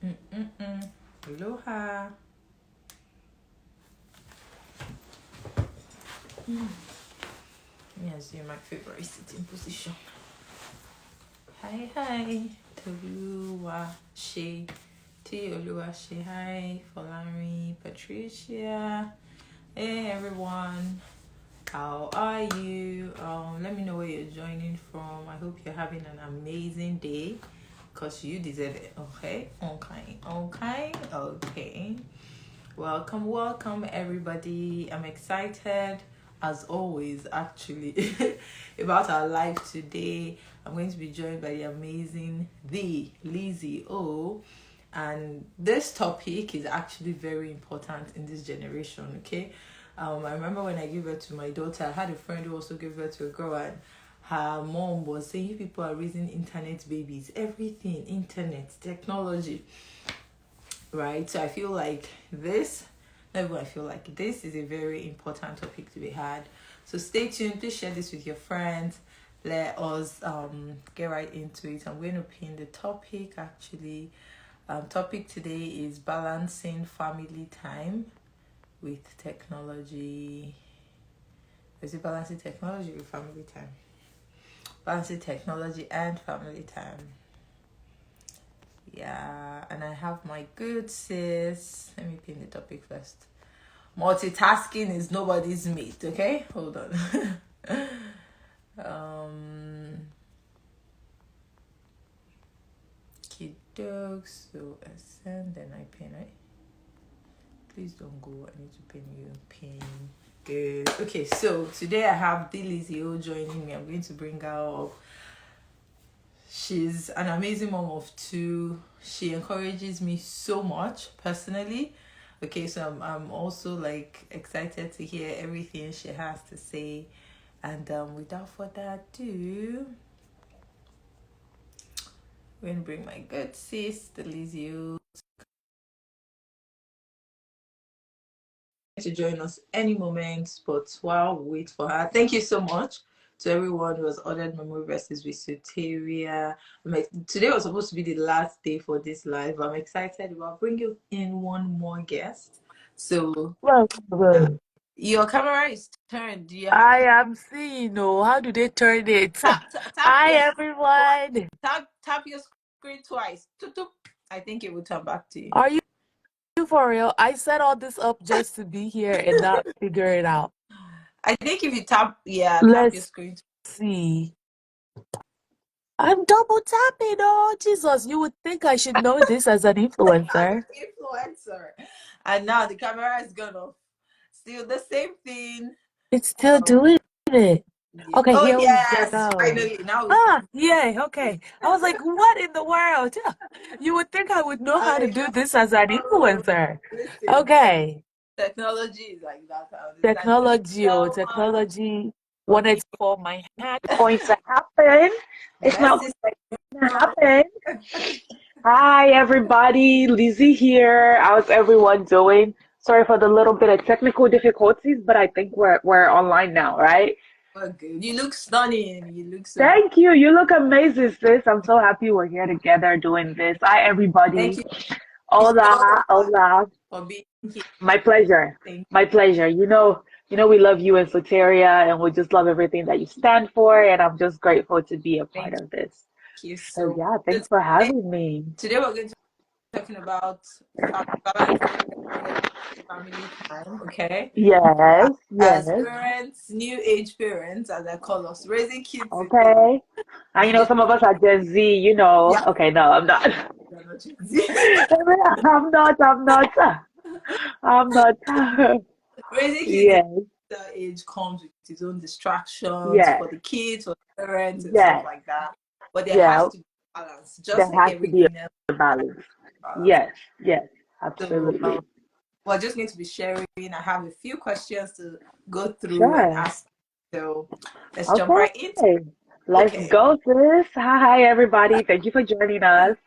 Mm-mm-mm. Aloha. Yes, you're my favorite sitting position. Hi. Toluwa She. Toluwa She. Hi. Folari. Patricia. Hey, everyone. How are you? Let me know where you're joining from. I hope you're having an amazing day because you deserve it. Okay. Welcome everybody. I'm excited as always actually about our live today. I'm going to be joined by the amazing Lizzy O, and this topic is actually very important in this generation. Okay. I remember when I gave birth to my daughter, I had a friend who also gave birth to a girl, and her mom was saying you people are raising internet babies, everything internet technology, right? So I feel like this is a very important topic to be had. So stay tuned. Please share this with your friends. Let us get right into it. I'm going to pin the topic actually. Topic today is balancing family time with technology. Is it balancing technology with family time? Balancing technology and family time. Yeah, and I have my good sis. Let me pin the topic first. Multitasking is nobody's mate. Okay, hold on. Kid dogs. So ascend, then I pin it. Please don't go. I need to pin you. Pin. Good. Okay, so today I have the Lizzy O joining me. I'm going to bring her up. She's an amazing mom of two. She encourages me so much personally. Okay, so I'm also like excited to hear everything she has to say. And without further ado, I'm going to bring my good sis, the Lizzy O, to join us any moment. But while we wait for her, thank you so much to everyone who has ordered memory verses with Soteria. Today was supposed to be the last day for this live. I'm excited about bringing in one more guest. So your camera is turned. Do you have I am seeing. Oh, how do they turn it? tap Hi, your everyone. tap your screen twice? Toop, toop. I think it will turn back to you. Are you for real? I set all this up just to be here and not figure it out. I think if you tap your Let's screen. see. I'm double tapping. Oh, Jesus. You would think I should know this as an influencer. Influencer. And now the camera is gone off. Still the same thing. It's still doing it. Yeah. Okay, Oh here we yes, go. finally. Now we Ah, yay. Okay. I was like, what in the world? You would think I would know how to I do this as an know. influencer. Listen, Okay. technology is like that. I understand. Thank you so much Technology for wanted being to call my hand. Going to happen. It's not messy. going to happen. Hi, everybody. Lizzy here. How's everyone doing? Sorry for the little bit of technical difficulties, but I think we're online now, right? Well, good. You look stunning. You look so. Thank you. You look amazing, sis. I'm so happy we're here together doing this. Hi, Thank everybody. you so Hola, much hola. for being here. My pleasure. Thank My pleasure. We love you in Soteria and we just love everything that you stand for. And I'm just grateful to be a part thank of this. you So so yeah, much. thanks for Today, having me. today we're going to be talking about balancing technology and family time. Okay. Yes, As yes. parents, new age parents, as I call us, raising kids in the Okay. And some of us are Gen Z, yeah, Okay, no, I'm not. they're not Gen I'm not. I'm not. raising kids in Yes, that age comes with its own distractions yes, for the kids, for the parents, and stuff yes, like that. But there has yeah. to be balance, There just like has to be everything else. a balance. Balance. Yes, yes, So absolutely. we're just going to be sharing. I have a few questions to go through and Sure. ask. So let's jump right into. Okay. Let's Okay. go, sis. Hi, everybody. Thank you for joining us.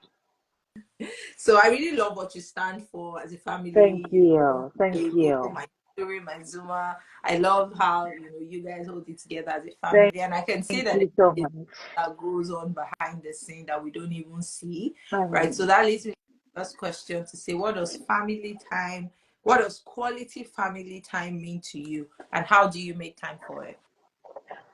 So I really love what you stand for as a Thank family. you. Thank you. My story, my Zuma. I love how you guys hold it together as a Thank, family, and I can see thank that you so there's much. that goes on behind the scene that we don't even see, All right? right. So that leads me. first question to say, what does family time, what does quality family time mean to you, and how do you make time for it?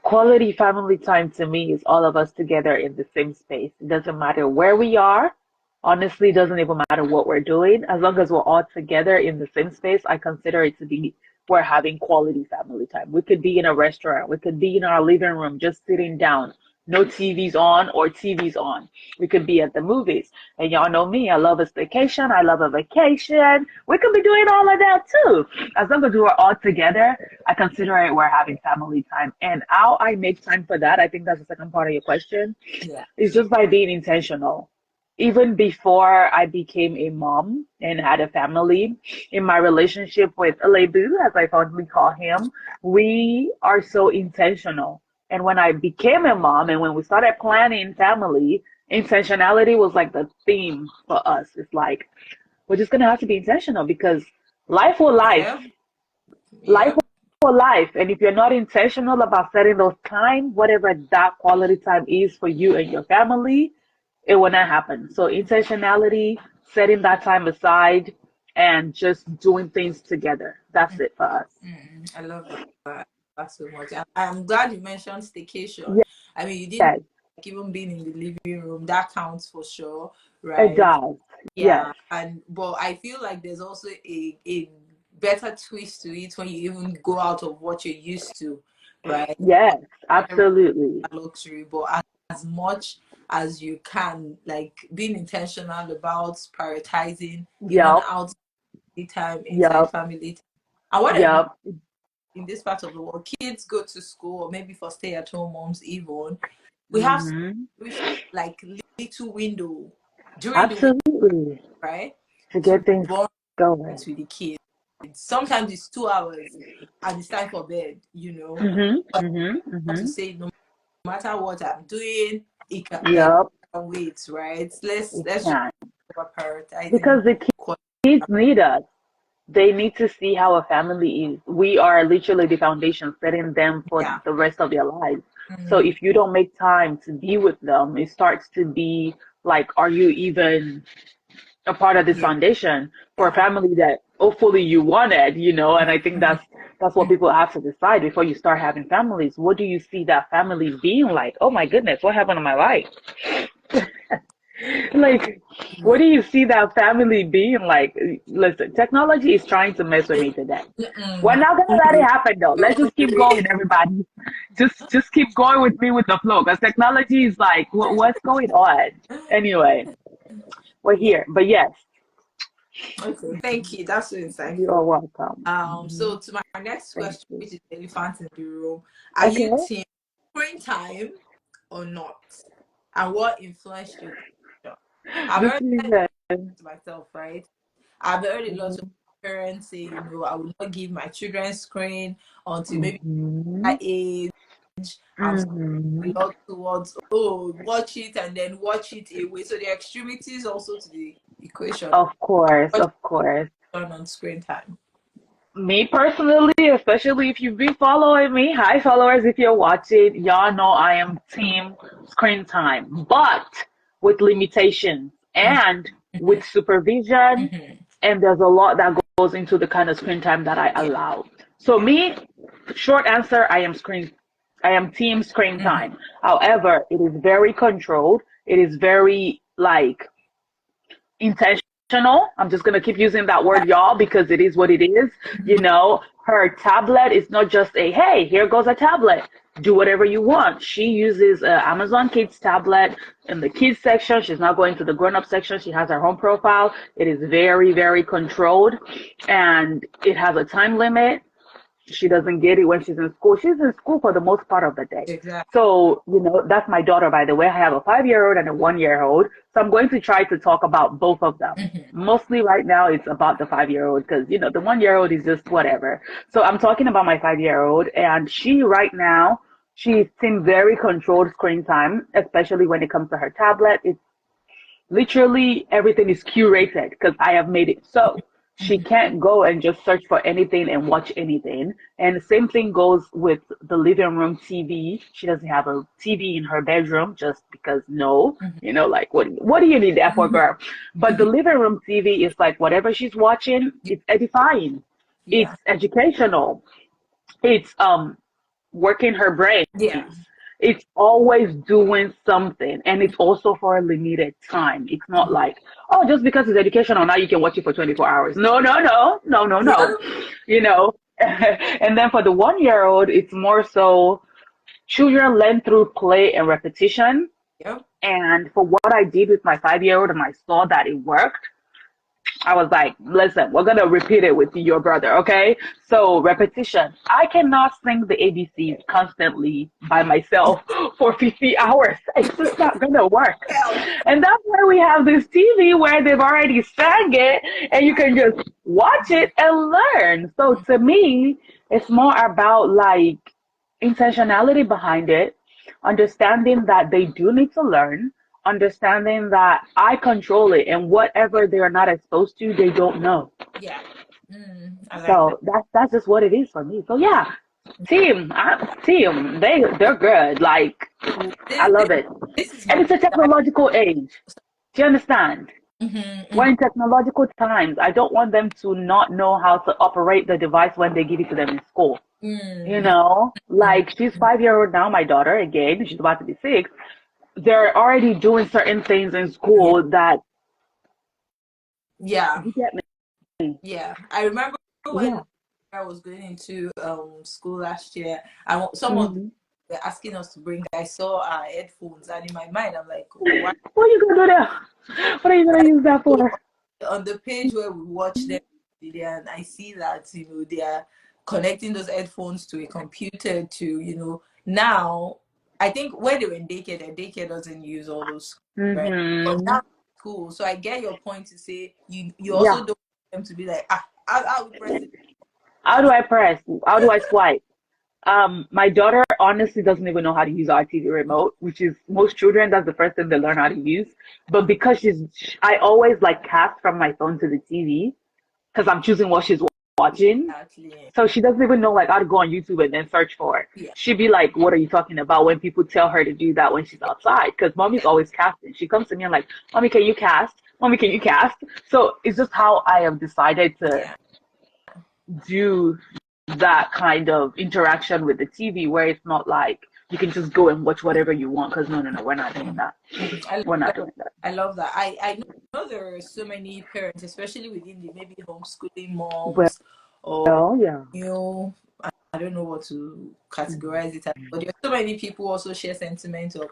Quality family time to me is all of us together in the same space. It doesn't matter where we are. Honestly, it doesn't even matter what we're doing. As long as we're all together in the same space, I consider it to be we're having quality family time. We could be in a restaurant, we could be in our living room just sitting down, no TVs on or TVs on. We could be at the movies. And y'all know me, I love a vacation. I love a vacation. We could be doing all of that too. As long as we're all together, I consider it we're having family time. And how I make time for that, I think that's the second part of your question, Yeah. is just by being intentional. Even before I became a mom and had a family, in my relationship with Alebu, as I fondly call him, we are so intentional. And when I became a mom and when we started planning family, intentionality was like the theme for us. It's like, we're just going to have to be intentional because life will life. Yep. Life Yep. will life. And if you're not intentional about setting those time, whatever that quality time is for you and your family, it will not happen. So intentionality, setting that time aside, and just doing things together. That's it for us. I love that. That's so much. I'm glad you mentioned staycation. Yes, I mean, you didn't like even being in the living room. That counts for sure, it right? does. Yes, Yeah. And but I feel like there's also a better twist to it when you even go out of what you're used to, right? yes, Every absolutely. luxury, but as much as you can, like being intentional about prioritizing even Yup, outside time, inside yup, family time. And what I yup. in this part of the world, kids go to school, or maybe for stay-at-home moms, even we have Hmm. like little window during the week, Absolutely. right? To To get things bond with going. the kids. Sometimes it's 2 hours and it's time for bed, Mm-hmm, But mm-hmm, I have to mm-hmm. say, no matter what I'm doing, it Yup, can wait, right? Let's it let's just can. over prioritizing Because the quality. kids need us. They need to see how a family is. We are literally the foundation setting them for Yeah. the rest of their lives. So Mm, if you don't make time to be with them, it starts to be like, are you even a part of this yeah. foundation for a Yeah. family that hopefully you wanted, And I think Mhm. that's what people have to decide before you start having families. What do you see that family being like? Oh my goodness, what happened to my life? Like, what do you see that family being like? Listen, technology is trying to mess with me today. We're Mm-mm. not gonna let it happen though. Let's just keep going, everybody. Just keep going with me with the flow, because technology is like, what's going on? Anyway, we're Yeah. here. But yes, Okay. Thank you. That's so you are insightful. welcome. So Mhm. to my next Thank question, you. which is the elephant in the room, are Okay. you team screen time or not? And what influenced your decision? I've This heard is that to myself, right? I've heard a lot of mhm. parents say, I will not give my children screen until maybe Mhm. that age. I'm a Mhm. lot towards watch it and then watch it away. So the extremities also to the equation. Of course, What's of course. on screen time? Me personally, especially if you've been following me, hi followers, if you're watching, y'all know I am team screen time, but with limitations and with supervision. Mm-hmm. And there's a lot that goes into the kind of screen time that I Yeah. allow. So Yeah. me, short answer, I am team screen Mm-hmm. time. However, it is very controlled. It is very like intentional. I'm just gonna keep using that Yeah. word, y'all, because it is what it is. Her tablet is not just a hey, here goes a tablet. Do whatever you want. She uses Amazon Kids tablet in the kids section. She's not going to the grown up section. She has her home profile. It is very, very controlled, and it has a time limit. She doesn't get it when she's in school. She's in school for the most part of the day. Exactly. So, that's my daughter, by the way. I have a 5 year old and a 1 year old. So I'm going to try to talk about both of them. Mm-hmm. Mostly right now, it's about the 5 year old because, the 1 year old is just whatever. So I'm talking about my 5 year old, and she right now, she's in very controlled screen time, especially when it comes to her tablet. It's literally everything is curated because I have made it so. She can't go and just search for anything and watch anything. And the same thing goes with the living room TV. She doesn't have a TV in her bedroom just because no, Mhm. like what do you need that for, Mhm. girl? But the living room TV is like whatever she's watching, it's edifying, Yeah. it's educational, it's working her brain. Yeah. It's always doing something, and it's also for a limited time. It's not Mhm. like, oh, just because it's educational now you can watch it for 24 hours. No, no, no, no, no, no. Yeah. You know. And then for the 1 year old, it's more so children learn through play and repetition. Yep. And for what I did with my 5 year old, and I saw that it worked, I was like, listen, we're gonna repeat it with your brother, okay? So repetition. I cannot sing the ABCs constantly by myself for 50 hours. It's just not gonna work. Well, And that's why we have this TV where they've already sang it and you can just watch it and learn. So to me, it's more about like intentionality behind it, understanding that they do need to learn, understanding that I control it and whatever they're not exposed to, they don't know. yeah. I like that. So that's just what it is for me. So yeah, team, they're good. Like So I love it, this is and one it's a that technological age. Do you understand? We're mhm. in technological times. I don't want them to not know how to operate the device when they give it to them in school. Mm, mhm. Like she's 5 year old now, my daughter, again, she's about to be six. They're already doing certain things in Yeah. school that Yeah. you get me. Yeah. I remember when Yeah. I was going into school last year, some of them Hmm. were asking us to bring. I saw our headphones, and in my mind, I'm like, why? What are you gonna do there? What are you gonna Why use that so for? on the page where we watch them, and I see that they are connecting those headphones to a computer to now. I think where they were in daycare, their daycare doesn't use all those, right? But Hmm. now cool. So I get your point to say you also Yeah. don't want them to be like how we press it. How do I press? How do I swipe? My daughter honestly doesn't even know how to use our TV remote, which is most children, that's the first thing they learn how to use. But because I always like cast from my phone to the TV because I'm choosing what she's watching. Actually, So she doesn't even know like how to go on YouTube and then search for it. yeah, She'd be like, "What are you talking about?" When people tell her to do that when she's outside, because mommy's yeah, always casting. She comes to me and like, "Mommy, can you cast? Mommy, can you cast?" So it's just how I have decided to yeah. do that kind of interaction with the TV, where it's not like you can just go and watch whatever you want. Because no, no, no, we're not doing that. I We're not love, doing that. I love that. I know there are so many parents, especially within the maybe homeschooling moms or Well, yeah. new. I don't know what to categorize it as, but there's so many people also share sentiment of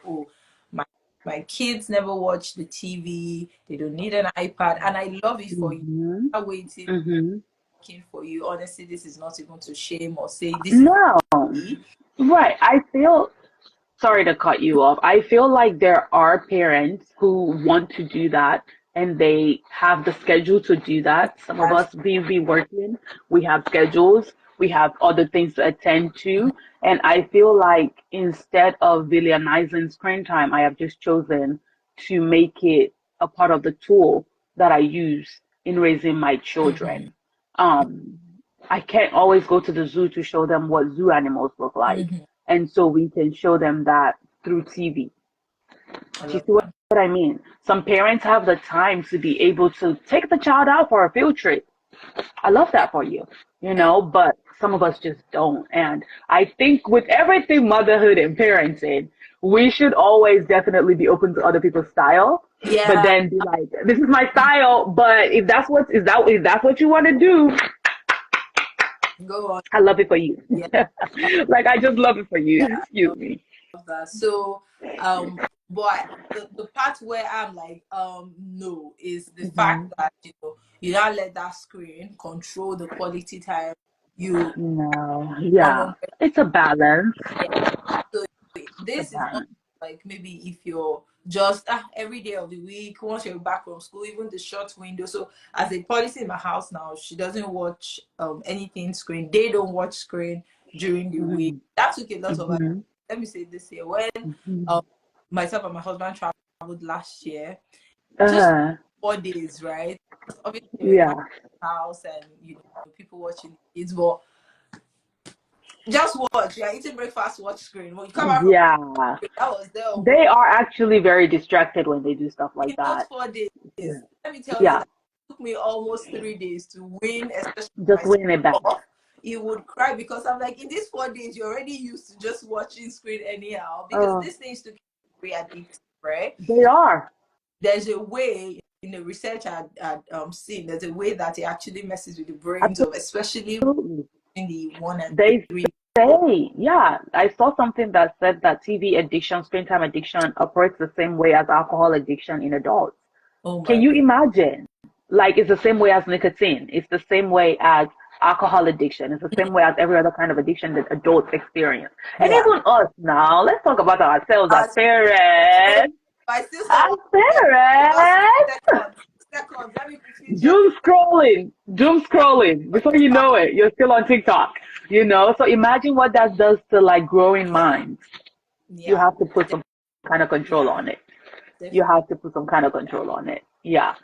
my my kids never watch the TV, they don't need an iPad, and I love it for you. Mm-hmm. I'm waiting Mm-hmm. working for you. Honestly, this is not even to shame or say this is No. me. Right. I feel sorry to cut you off. I feel like there are parents who want to do that and they have the schedule to do that. Some of us be working, we have schedules, we have other things to attend to. And I feel like instead of villainizing screen time, I have just chosen to make it a part of the tool that I use in raising my Mm-hmm. children. Um, I can't always go to the zoo to show them what zoo animals look like, Mm-hmm. and so we can show them that through TV. I Do you love see that. what I mean? Some parents have the time to be able to take the child out for a field trip. I love Yeah. that for you, but some of us just don't. And I think with everything motherhood and parenting, we should always definitely be open to other people's style, but Yeah. then be like, this is my style, but if that's what you want to do, Go on. I love it for you. Yeah. Like I just love it for you. Yeah. Excuse me. Love that. So, but the part where I'm like, no, is the fact Hmm. that you don't let that screen control the quality time you No, one yeah, hundred. it's a balance. Yeah. So It's a this is not balance. like maybe if you're just every day of the week, once you're back from school, even the short window. So as a policy in my house now, she doesn't watch anything screen. They don't watch screen during the week. Hmm. That took a lot of Hmm. let me say this year when Hmm. um myself and my husband traveled last year, just Uh, 4 days, right? Obviously, we're in yeah. house and people watching kids, but just watch. You're eating breakfast, watch screen. When you come out from Yeah. screen, that was there. They are actually very distracted when they do stuff like In those that. 4 days, Yeah. let me tell you Yeah. that it took me almost 3 days to win, especially Just my win it back. son. He would cry because I'm like, in these 4 days, you're already used to just watching screen anyhow. Because Uh, these things to be addictive, right? they are. There's a way in the research I'd seen, there's a way that it actually messes with the brains of especially Absolutely. in the 1 and They 3. say, yeah, I saw something that said that TV addiction, screen time addiction operates the same way as alcohol addiction in adults. Oh Can my you god. imagine? Like, it's the same way as nicotine. It's the same way as alcohol addiction. It's the same way as every other kind of addiction that adults experience. And Yeah. even us now, let's talk about ourselves as Uh, so parents. I still saw As one just parents, seconds. Let me quickly check doom it. scrolling, doom scrolling. Before you know it, you're still on TikTok. So imagine what that does to like growing Yeah. minds. You Yeah. have to put some kind of control Yeah. on it. You Definitely. have to put some kind of control on it. Yeah.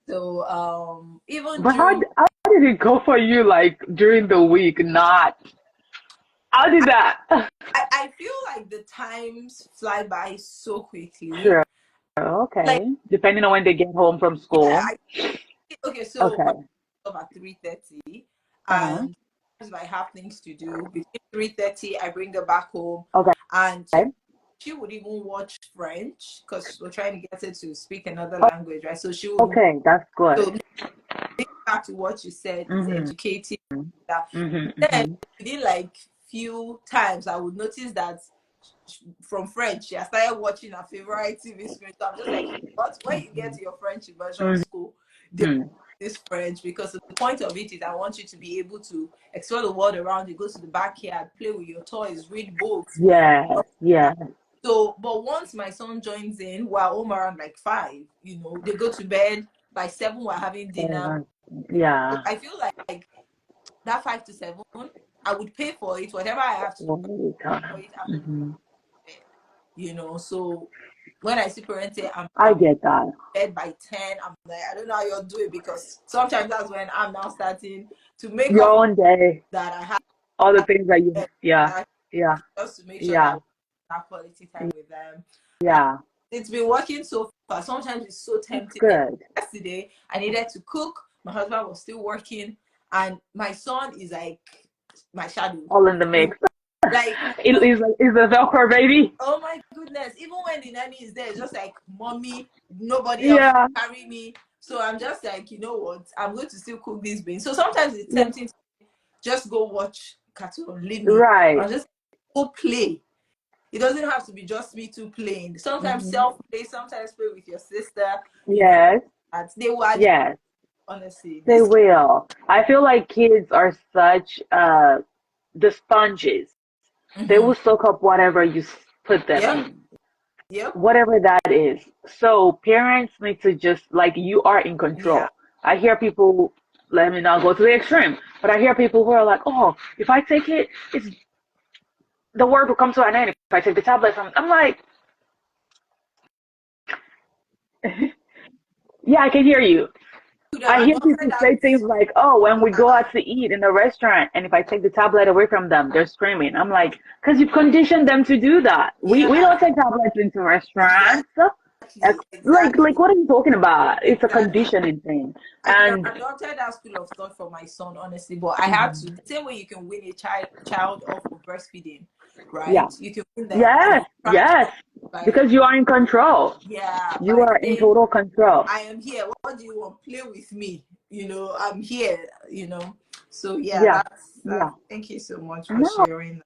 So even But during how did it go for you like during the week? Not how did that? I feel like the times fly by so quickly. Sure. Like, Okay. Depending on when they get home from yeah, school. okay, so my Okay. up at 3:30, Uh-huh. and sometimes I have things to do. Between 3:30, I bring her back home, Okay. and she would even watch French because we're trying to get her to speak another language, right? So she would. Okay, that's So good. back to what you said is Mhm. educating. That Mhm. then Mhm. within like few times, I would notice that from French, I started watching her favorite TV screen. So I'm just like, what? When you get to your French immersion school, they Mhm. this French because the point of it is I want you to be able to explore the world around you, go to the backyard, play with your toys, read books. Yes. Yes. So, but once my son joins in, we're home around like 5. They go to bed by 7. We're having dinner. So Yeah. I feel like that 5 to 7, I would pay for it, whatever I have to for it after the Mm-hmm. bed. So when I see parenting, I I'm get that. bed by 10. I'm like, I don't know how you're doing because sometimes that's when I'm now starting to make Your up own day, that I all the have things that you, yeah, yeah, just to make sure that yeah, we have quality time with them. And yeah. it's been working so far. Sometimes it's so It's tempting. Like good. yesterday, I needed to cook. My husband was still working, and my son is like my shadow. All in the mix. Like, It is a Velcro baby. oh my goodness, even when the nanny is there, it's just like mommy, nobody else Yeah, carry me. So I'm just like, you know what? I'm going to still cook these beans. So sometimes it's yeah. tempting to just go watch cartoon, leave me. Right. I'll just go play. It doesn't have to be just me two playing. Sometimes Hmm. self play, sometimes play with your sister, you know, Yes, and they will adjust, yes, honestly. they This will. I feel like kids are such the sponges. They mm-hmm. will soak up whatever you put them Yep, in, yep, whatever that is. So parents need to just like you are in yeah. control. I hear people, let me not go to the extreme, but I hear people who are like, oh, if I take it, it's the world will come to an end if I take the tablet. I'm like, yeah, I can hear you. I My hear daughter people does say things this. like, oh, when we go Uh, out to eat in a restaurant and if I take the tablet away from them, they're screaming. I'm like, because you've conditioned them to do that. We don't yeah, take tablets into restaurants. exactly, Like exactly, what are you talking about? It's a exactly. conditioning thing. I could have And adopted that school of thought for my son, honestly, but I had to. mhm, The same way you can win a child off of breastfeeding, yeah. right? You can win them if Yes, you practice yes. by Because you are in control. You by are in saying, total control. I am here. What do you want? Play with me. I'm here. So yeah, Yeah. that's Yeah. thank you so much for No, sharing.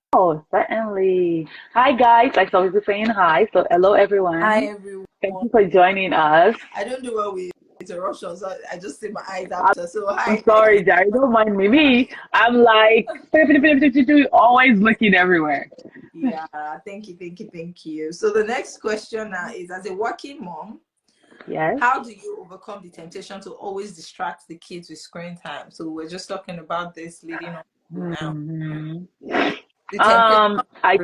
certainly. Hi guys. Like always saying hi. So hello Hi everyone. everyone. Thank you for joining us. I don't do well with interruptions. I just see my eyes after. So I'm hi. sorry, Jerry. Don't mind me. I'm like always looking everywhere. Yeah, thank you. So the next question is, as a working mom, Yes. how do you overcome the temptation to always distract the kids with screen time? So we're just talking about this leading up to now. Hmm. The temptation. I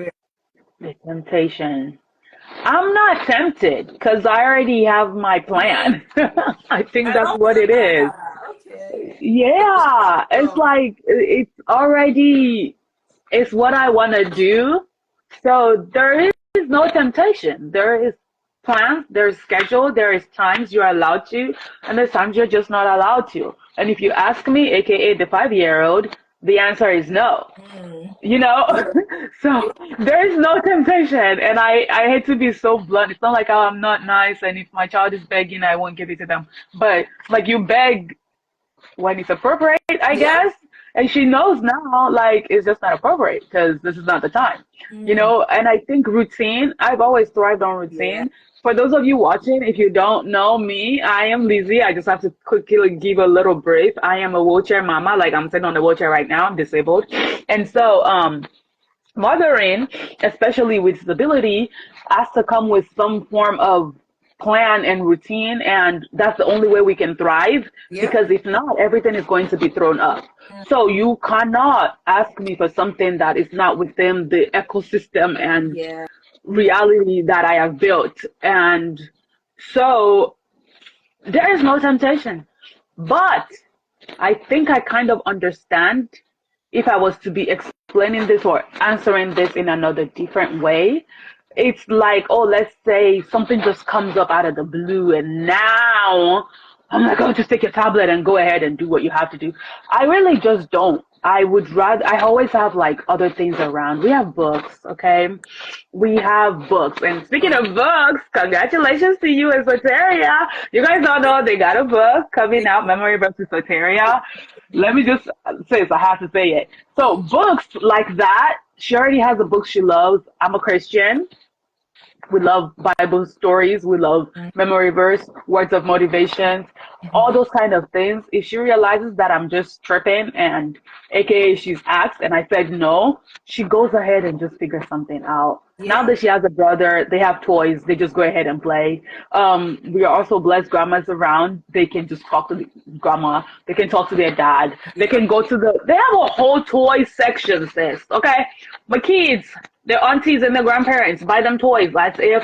the temptation. I'm not tempted because I already have my plan. I think I that's love what it is. that. Yeah, it's So, like it's already it's what I want to do. So there is no temptation. There is plans, there's schedule, there is times you're allowed to, and there's times you're just not allowed to. And if you ask me, aka the 5-year-old, the answer is no. mm, You know, so yeah, there is no temptation, and I hate to be so blunt. It's not like, oh, I'm not nice, and if my child is begging, I won't give it to them. But like, you beg when it's appropriate, I yeah. guess. And she knows now, like, it's just not appropriate because this is not the time, you Mm, know? And I think routine, I've always thrived on yeah. routine. For those of you watching, if you don't know me, I am Lizzy. I just have to quickly give a little brief. I am a wheelchair mama. Like, I'm sitting on the wheelchair right now. I'm disabled. And so, mothering, especially with disability, has to come with some form of plan and routine, and that's the only way we can thrive. Yeah. Because if not, everything is going to be thrown up. So you cannot ask me for something that is not within the ecosystem and Yeah. reality that I have built. And so there is no temptation. But I think I kind of understand if I was to be explaining this or answering this in another different way. It's like, oh, let's say something just comes up out of the blue, and now I'm like, oh, just take your tablet and go ahead and do what you have to do. I really just don't. I would rather, I always have like other things around. We have books, okay? We have books. And speaking of books, congratulations to you and Soteria. You guys don't know they got a book coming out, Memory versus Soteria. Let me just say this, I have to say it. So books like that, she already has a book she loves. I'm a Christian. We love Bible stories. We love memory verse, words of motivation, all those kind of things. If she realizes that I'm just tripping and AKA she's asked and I said no, she goes ahead and just figures something out. Now Yeah. that she has a brother, they have toys. They just go ahead and play. We are also blessed grandmas around. They can just talk to the grandma. They can talk to their dad. They Yeah. can go to they have a whole toy section, sis. Okay? My kids, their aunties and their grandparents buy them toys. As if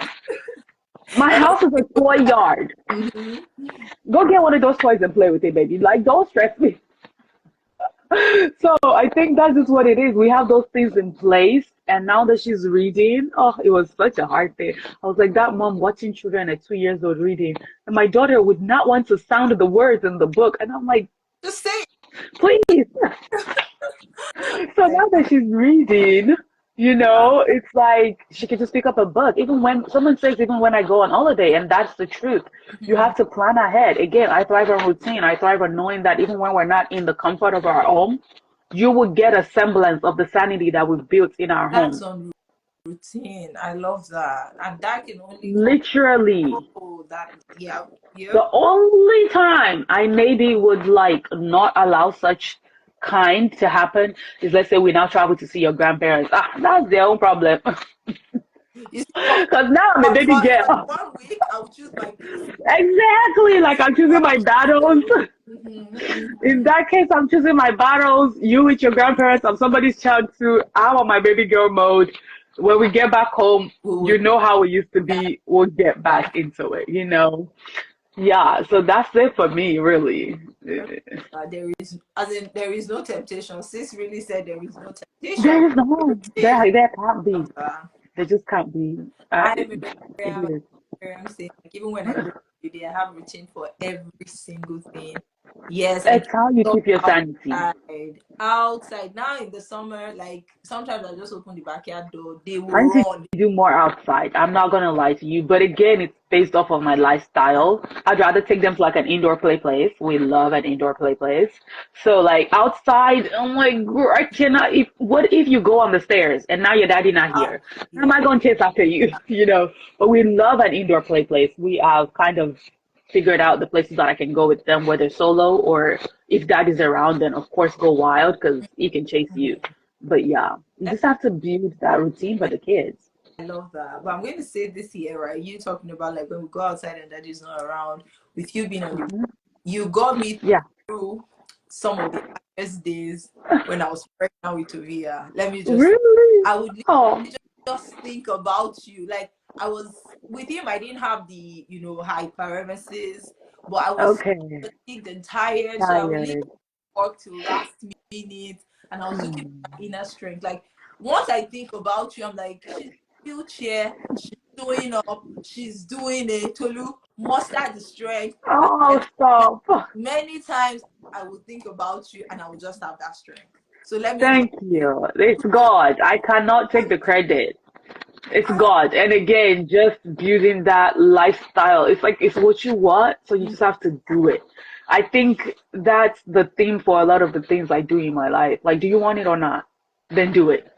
my And house is a toy yard. mhm. Go get one of those toys and play with it, baby. Like, don't stress me. So I think that's just what it is. We have those things in place. And now that she's reading, oh, it was such a hard thing. I was like that mom watching children at 2 years old reading. And my daughter would not want to sound the words in the book. And I'm like, Just say please. So it. now that she's reading, it's like she can just pick up a book. Even when someone says, even when I go on holiday, and that's the truth. You Mhm. have to plan ahead. Again, I thrive on routine. I thrive on knowing that even when we're not in the comfort of our home, you will get a semblance of the sanity that we've built in our That's home. on routine. I love that. And that can only come. Literally. Oh, that, yeah. The Yep. only time I maybe would like not allow such kind to happen is, let's say we now travel to see your grandparents. Ah, that's their own problem. You see, Because now I'm a baby for the girl. 1 week, I'll choose my peace. Exactly. Like, I'm choosing my battles. Mm-hmm. In that case, I'm choosing my battles. You with your grandparents, I'm somebody's child too. I'm on my baby girl mode. When we get back home, We you would, know how it used to yeah, be. We'll get yeah. back into it. Yeah, so that's it for me, really. There is, as in, there is no temptation. Sis really said there is no temptation. There is no, Routine. there can't be. Love that. There just can't be. I am a It very is. saying, like, even when I go to the day, I have routine for every single thing. Yes, I It's how you go keep your sanity. outside. Outside. Now in the summer, like sometimes I just open the backyard door, they will I need to run. do more outside. I'm not gonna lie to you, but again, it's based off of my lifestyle. I'd rather take them to like an indoor play place. We love an indoor play place. So like outside, I'm like, girl, I cannot. What if you go on the stairs and now your daddy not Ah, here? How am yeah. I gonna chase after you? But we love an indoor play place. We have kind of figured out the places that I can go with them, whether solo or if daddy's around, then of course go wild because he can chase you. But yeah, you just have to build that routine for the kids. I love that. But I'm going to say this here, right? You talking about like when we go outside and daddy's not around, with you being on the, Mhm. you got me Yeah. through some of the hardest days when I was pregnant with Tovia. Let me just, Really? I would Oh, just think about you. Like I was with him, I didn't have the hyperemesis but I was Okay. fatigued and tired, so I would leave Tired. work till last minute, and I was looking Hmm. for inner strength. Like once I think about you, I'm like, she's in a wheelchair, she's doing up, she's doing it. Tolu, muster the strength. Oh, And stop. many times I would think about you, and I would just have that strength. So let me just Thank say, you. It's God. I cannot take the credit. It's I, God. And again, just building that lifestyle. It's like it's what you want, so you just have to do it. I think that's the theme for a lot of the things I do in my life. Like, do you want it or not? Then do it.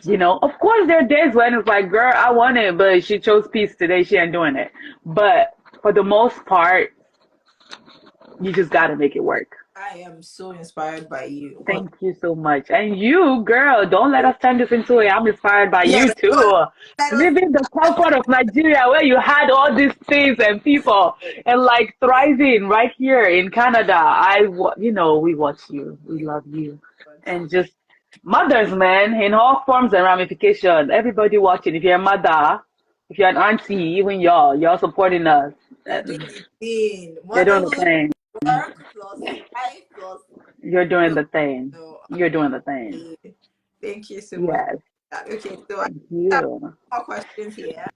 yeah. Of course there are days when it's like, girl, I want it, but she chose peace today. She ain't doing it. But for the most part, you just gotta make it work. I am so inspired by you. Thank you so much. And you, girl, don't let us turn this into it. I'm inspired by Yeah, you don't too. let us. Living the comfort of Nigeria where you had all these things and people and like thriving right here in Canada. We watch you. We love you. And just mothers, man, in all forms and ramifications. Everybody watching. If you're a mother, if you're an auntie, even y'all supporting us. You're doing And the thing. you're doing the Motherhood, thing. work plus life plus. You're doing So, the thing. so, You're doing the thing. okay. Thank you so much. Yes. Okay, so I Thank have you. more questions here.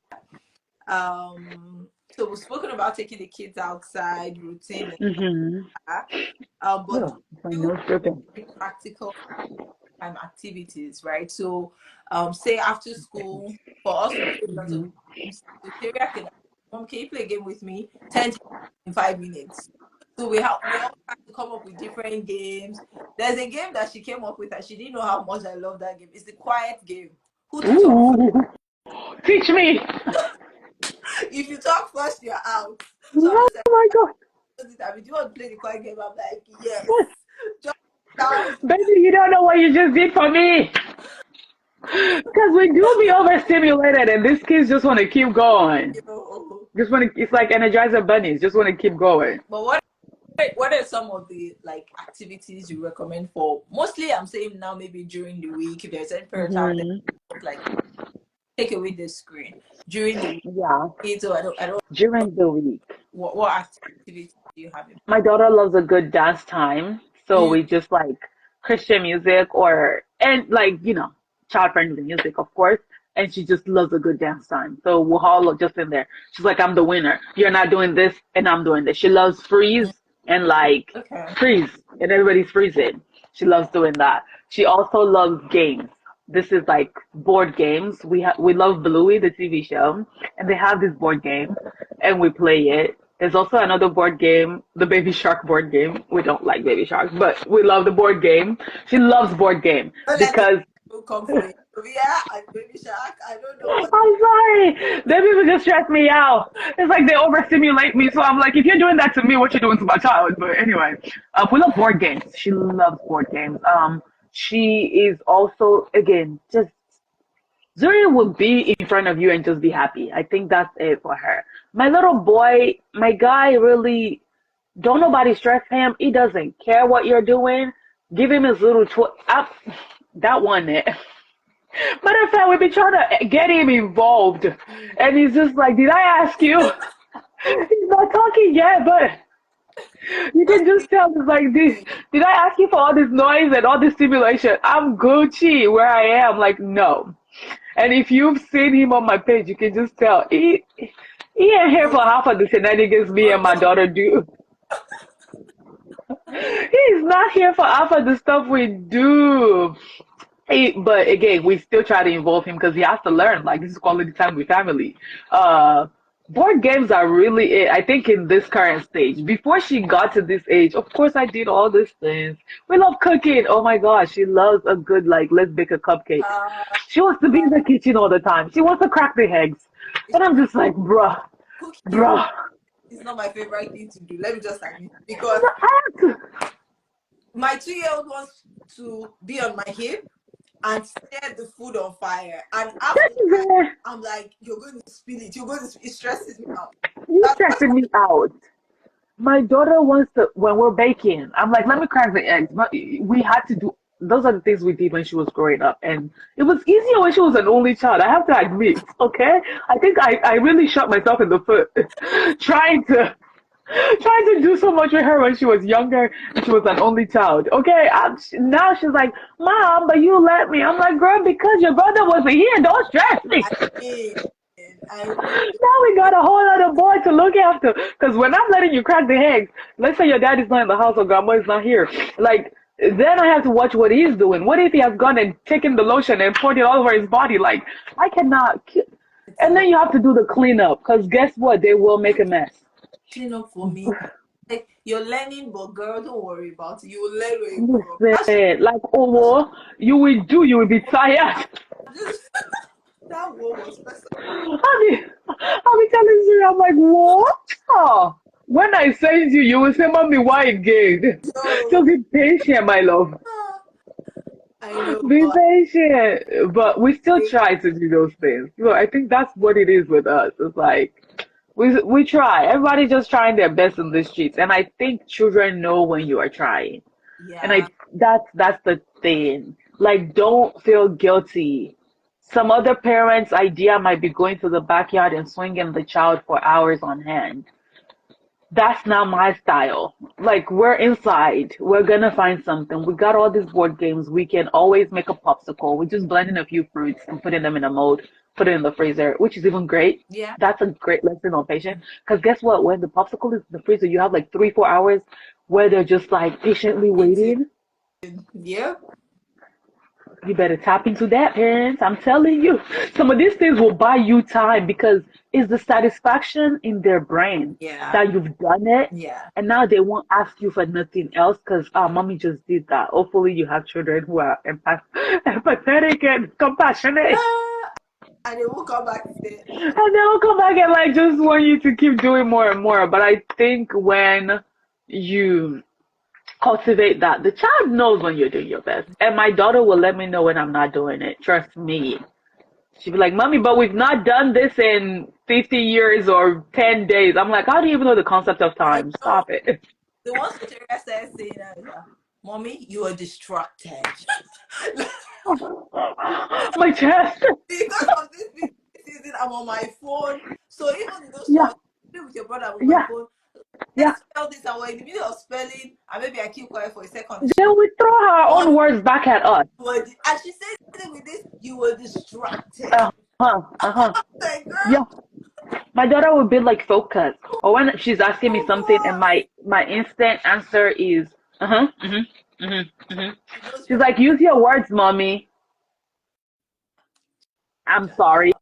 So we've spoken about taking the kids outside, routine, and Mm-hmm. that. But Oh, my do nose dripping. practical activities, right? So, say after school, for us, we play a lot of Mm-hmm. games. So, Terry can, Mom, can you play a game with me? 10 in 5 minutes. So we all have to come up with different games. There's a game that she came up with, and she didn't know how much I love that game. It's the quiet game. Who to talk first? Ooh, teach me. If you talk first, you're out. So I'm Oh just like, my God. I mean, do you want to play the quiet game? I'm like, yes. Just sounds, Baby, you don't know what you just did for me. Because we do be overstimulated and these kids just want to keep going. you know. It's like Energizer bunnies, just want to keep going. But what are some of the like activities you recommend for mostly I'm saying now maybe during the week if there's any period of time that Hmm. like take away the screen during the week. Yeah, So I don't during the week. what activities do you have in My daughter loves a good dance time, so mm, we just like Christian music and like, child friendly music, of course. And she just loves a good dance time. So we'll all look just in there. She's like, I'm the winner. You're not doing this, and I'm doing this. She loves freeze mm, and like okay. freeze, and everybody's freezing. She loves doing that. She also loves games. This is like board games. We love Bluey, the TV show, and they have this board game, and we play it. There's also another board game, the Baby Shark board game. We don't like Baby Sharks, but we love the board game. She loves board game Don't let the because people come for you. Yeah, and baby shark. I don't know what I'm sorry, them people just stress me out. It's like they overstimulate me. So I'm like, if you're doing that to me, what you doing to my child? But anyway, we love board games. She loves board games. She is also again just Zuri would be in front of you and just be happy. I think that's it for her. My little boy, my guy, really don't nobody stress him. He doesn't care what you're doing. Give him his little that one. Matter of fact, we've been trying to get him involved, mm, and he's just like, "Did I ask you?" He's not talking yet, but you just can just tell. It's like, did I ask you for all this noise and all this stimulation? I'm Gucci where I am. Like, no. And if you've seen him on my page, you can just tell he ain't here for half of the shenanigans me oh and my no. daughter do. He's not here for half of the stuff we do. But again, we still try to involve him because he has to learn. Like this is quality time with family. Uh, Board games are really it. I think in this current stage. Before she got to this age, of course I did all these things. We love cooking. Oh my gosh, she loves a good like let's bake a cupcake. Uh, She wants to be in the kitchen all the time. She wants to crack the eggs, and I'm just like, bruh, cooking bruh. is not my favorite thing to do. Let me just admit because I have to. my 2-year-old wants to be on my hip and set the food on fire. And half the time, I'm like, you're going to spill it. You're going to, it stresses me out. You That's stressing me out. My daughter wants to, when we're baking, I'm like, let me crack the eggs. But we had to do, those are the things we did when she was growing up. And it was easier when she was an only child. I have to admit, okay? I think I really shot myself in the foot trying to. Trying to do so much with her when she was younger and she was an only child. Okay, now she's like, Mom, but you let me. I'm like, girl, because your brother wasn't here. Don't stress me. I mean, I mean, Now we got a whole other boy to look after. Because when I'm letting you crack the eggs, let's say your dad is not in the house or grandma is not here, like, then I have to watch what he's doing. What if he has gone and taken the lotion and poured it all over his body? Like, I cannot. it's a And lot then you have to do the cleanup. Because guess what? They will make a mess. clean up for me. Like you're learning, but girl, don't worry about it. You will learn where you go wrong. That's Listen, like, oh, well, you will be tired. just that one was personal. I'll be telling you, I'm like, what? Oh, when I send you, you will say, Mommy, why again? So So be patient, my love. ah, I know, Be but patient. But we still they, try to do those things. So I think that's what it is with us. It's like, we try. Everybody's just trying their best in the streets. And I think children know when you are trying. And yeah, that's the thing. Like, don't feel guilty. Some other parents' idea might be going to the backyard and swinging the child for hours on hand. That's not my style. Like, we're inside. We're gonna find something. We got all these board games. We can always make a popsicle. We just blend in a few fruits and putting them in a mold, put it in the freezer, which is even great. yeah. That's a great lesson on patience. Because guess what? When the popsicle is in the freezer, you have like 3, 4 hours where they're just like patiently Eating, waiting. yeah, You better tap into that, parents. I'm telling you, some of these things will buy you time because it's the satisfaction in their brain yeah, that you've done it. yeah. And now they won't ask you for nothing else because, mommy just did that. Hopefully, you have children who are empathetic and compassionate. Ah, and they will come back and say, And they'll come back and like just want you to keep doing more and more. But I think when you cultivate that, the child knows when you're doing your best. And my daughter will let me know when I'm not doing it. Trust me. She'd be like, Mommy, but we've not done this in 50 years or 10 days. I'm like, how do you even know the concept of I time? know Stop it. the one Soteria started saying that is that, Mommy, you are distracted. My chest. Because of this busy season, I'm on my phone. So even those Yeah, chores, with your brother, I'm on my yeah, phone. yeah. Let's spell this, and we're in the middle of spelling, and maybe I keep quiet for a second. Then we throw her Mom, own words back at us. and she says it with this, you were distracted. Uh-huh, uh-huh. Like, Yeah. girl, My daughter will be like focused. Or when she's asking me oh something and God. my instant answer is, uh-huh, mm-hmm, mm-hmm, mm-hmm. She knows She's you're like, use your words, mommy. I'm sorry.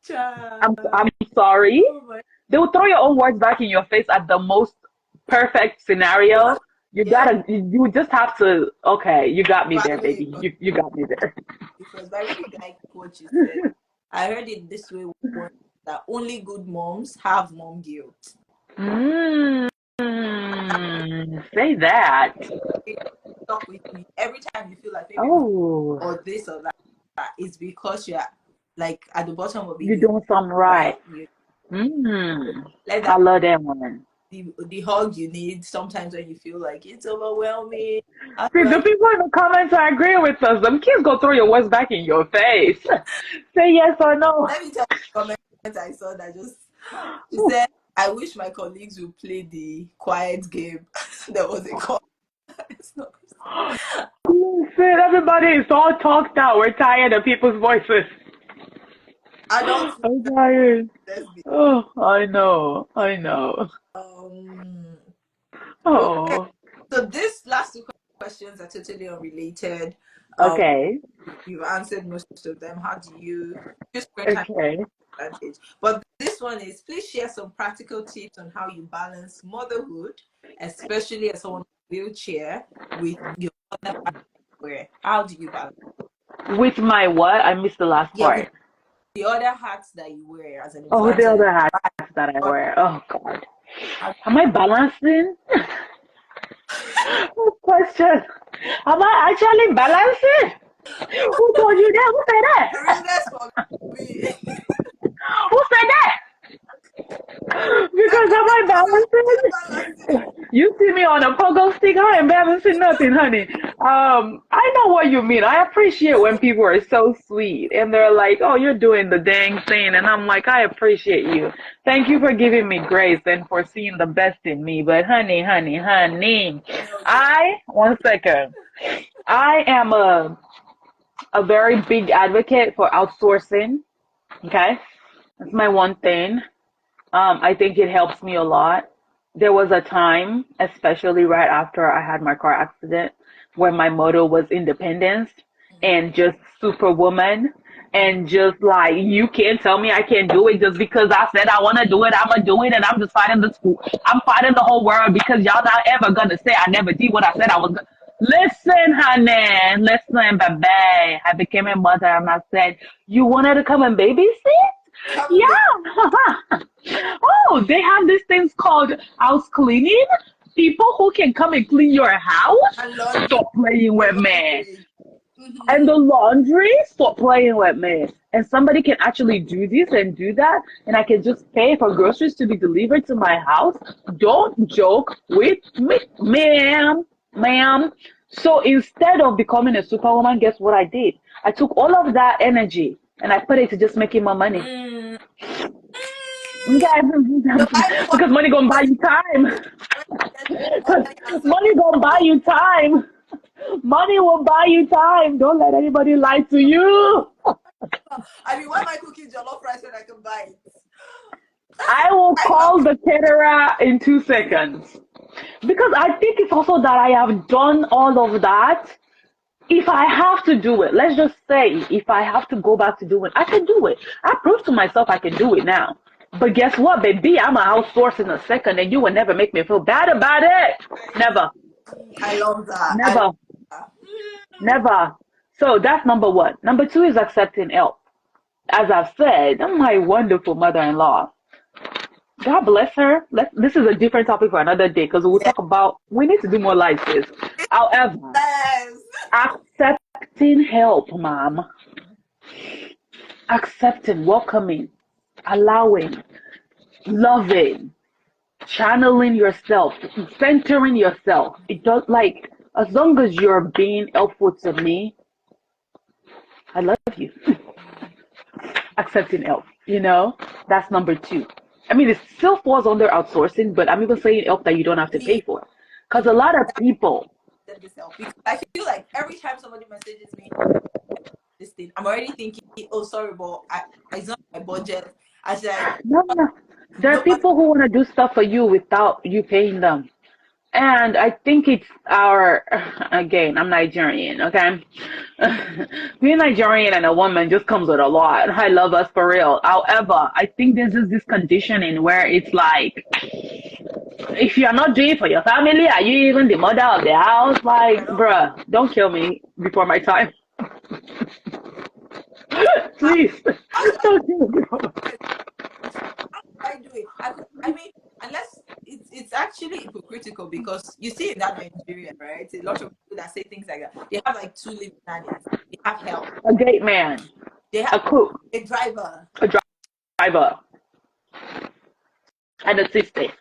child. I'm sorry. Oh my They will throw your own words back in your face at the most perfect scenario. God. You Yeah. gotta, you just have to, okay, you got me there, Value baby. You got me there. because I really like what you said. I heard it this way once that only good moms have mom guilt. Mm, say that. It stuck with me. Every time you feel like maybe Oh, or this or that, it's because you're like at the bottom of a you're hill, doing something right. right? You Mm, let I that love that one. the hug you need sometimes when you feel like it's overwhelming. How See, do the I people in the comments are agreeing with us. Them kids go throw your words back in your face. Say yes or no. let me tell you the comment I saw that just she said, I wish my colleagues would play the quiet game. There was a call. It's not Listen, everybody is all talked out. We're tired of people's voices. adults I'm tired. let's be Oh, I know. I know. um okay. Oh, So this last two questions are totally unrelated. Um okay. you've answered most of them. How do you spend time Okay. advantage? But this one is please share some practical tips on how you balance motherhood, especially as someone in a wheelchair, with your other hardware. How do you balance? With my what? I missed the last Yeah, with part. the other hats that you wear as an Oh, the influencer. other hats that I wear. Oh, God. How- Am I balancing? Good question. Am I actually balancing? Who told you that? Who said that? Realness for me. Who said that? Because am I You're balancing? balancing. You see me on a pogo stick? I ain't balancing nothing, honey. I know what you mean. I appreciate when people are so sweet and they're like, "Oh, you're doing the dang thing," and I'm like, "I appreciate you. Thank you for giving me grace and for seeing the best in me." But honey, No, you. I one second. I am a very big advocate for outsourcing. Okay, that's my one thing. I think it helps me a lot. There was a time, especially right after I had my car accident, where my motto was independence and just superwoman and just like you can't tell me I can't do it just because I said I want to do it. I'm gonna do it, and I'm just fighting the school. I'm fighting the whole world because y'all not ever gonna say I never did what I said I was gonna. Listen, honey, listen, baby. I became a mother and I said, "You wanted to come and babysit?" Come and be. Yeah. Oh, they have these things called house cleaning. People who can come and clean your house. And laundry. Stop playing And with me. laundry. And the laundry, stop playing with me. And somebody can actually do this and do that, and I can just pay for groceries to be delivered to my house. Don't joke with me, ma'am. So instead of becoming a superwoman, guess what I did? I took all of that energy and I put it to just making more money. Mm. Okay, So why do because money gonna buy you time. when you get Because somebody has money something gonna to buy do? you time. Money will buy you time. Don't let anybody lie to you. I mean, why am I cooking jollof rice when I can buy it? I will I love call it. the caterer in 2 seconds. Because I think it's also that I have done all of that. If I have to do it, let's just say if I have to go back to do it, I can do it. I proved to myself I can do it now. But guess what, baby? I'm an outsource in a second and you will never make me feel bad about it. Never. I love that. I love Never. that. Never. So that's number one. Number two is accepting help. As I've said, I'm my wonderful mother-in-law. God bless her. This is a different topic for another day because we'll Yes. talk about, we need to do more like this. However, Yes. accepting help, mom. Accepting, welcoming, allowing, loving, channeling yourself, centering yourself. It does like, as long as you're being helpful to me, I love you. Accepting help, that's number two. I mean, it still falls under outsourcing, but I'm even saying help that you don't have to pay Me, for. Because a lot of people, accept this help because I feel like every time somebody messages me this thing, I'm already thinking, oh, sorry, but it's not my budget. I was like, no, no, there are nobody. people who want to do stuff for you without you paying them. And I think it's our, again, I'm Nigerian, okay? Being Nigerian and a woman just comes with a lot. I love us for real. However, I think there's just this conditioning where it's like, if you're not doing it for your family, are you even the mother of the house? Like, I don't. bruh, don't kill me before my time. How, Please, how do don't kill me. I do it? I mean, unless it's actually hypocritical because you see in that Nigeria, right? A lot of people that say things like that. They have like two living nannies. They have help. A gate man, They a have cook, a driver. a driver, an assistant.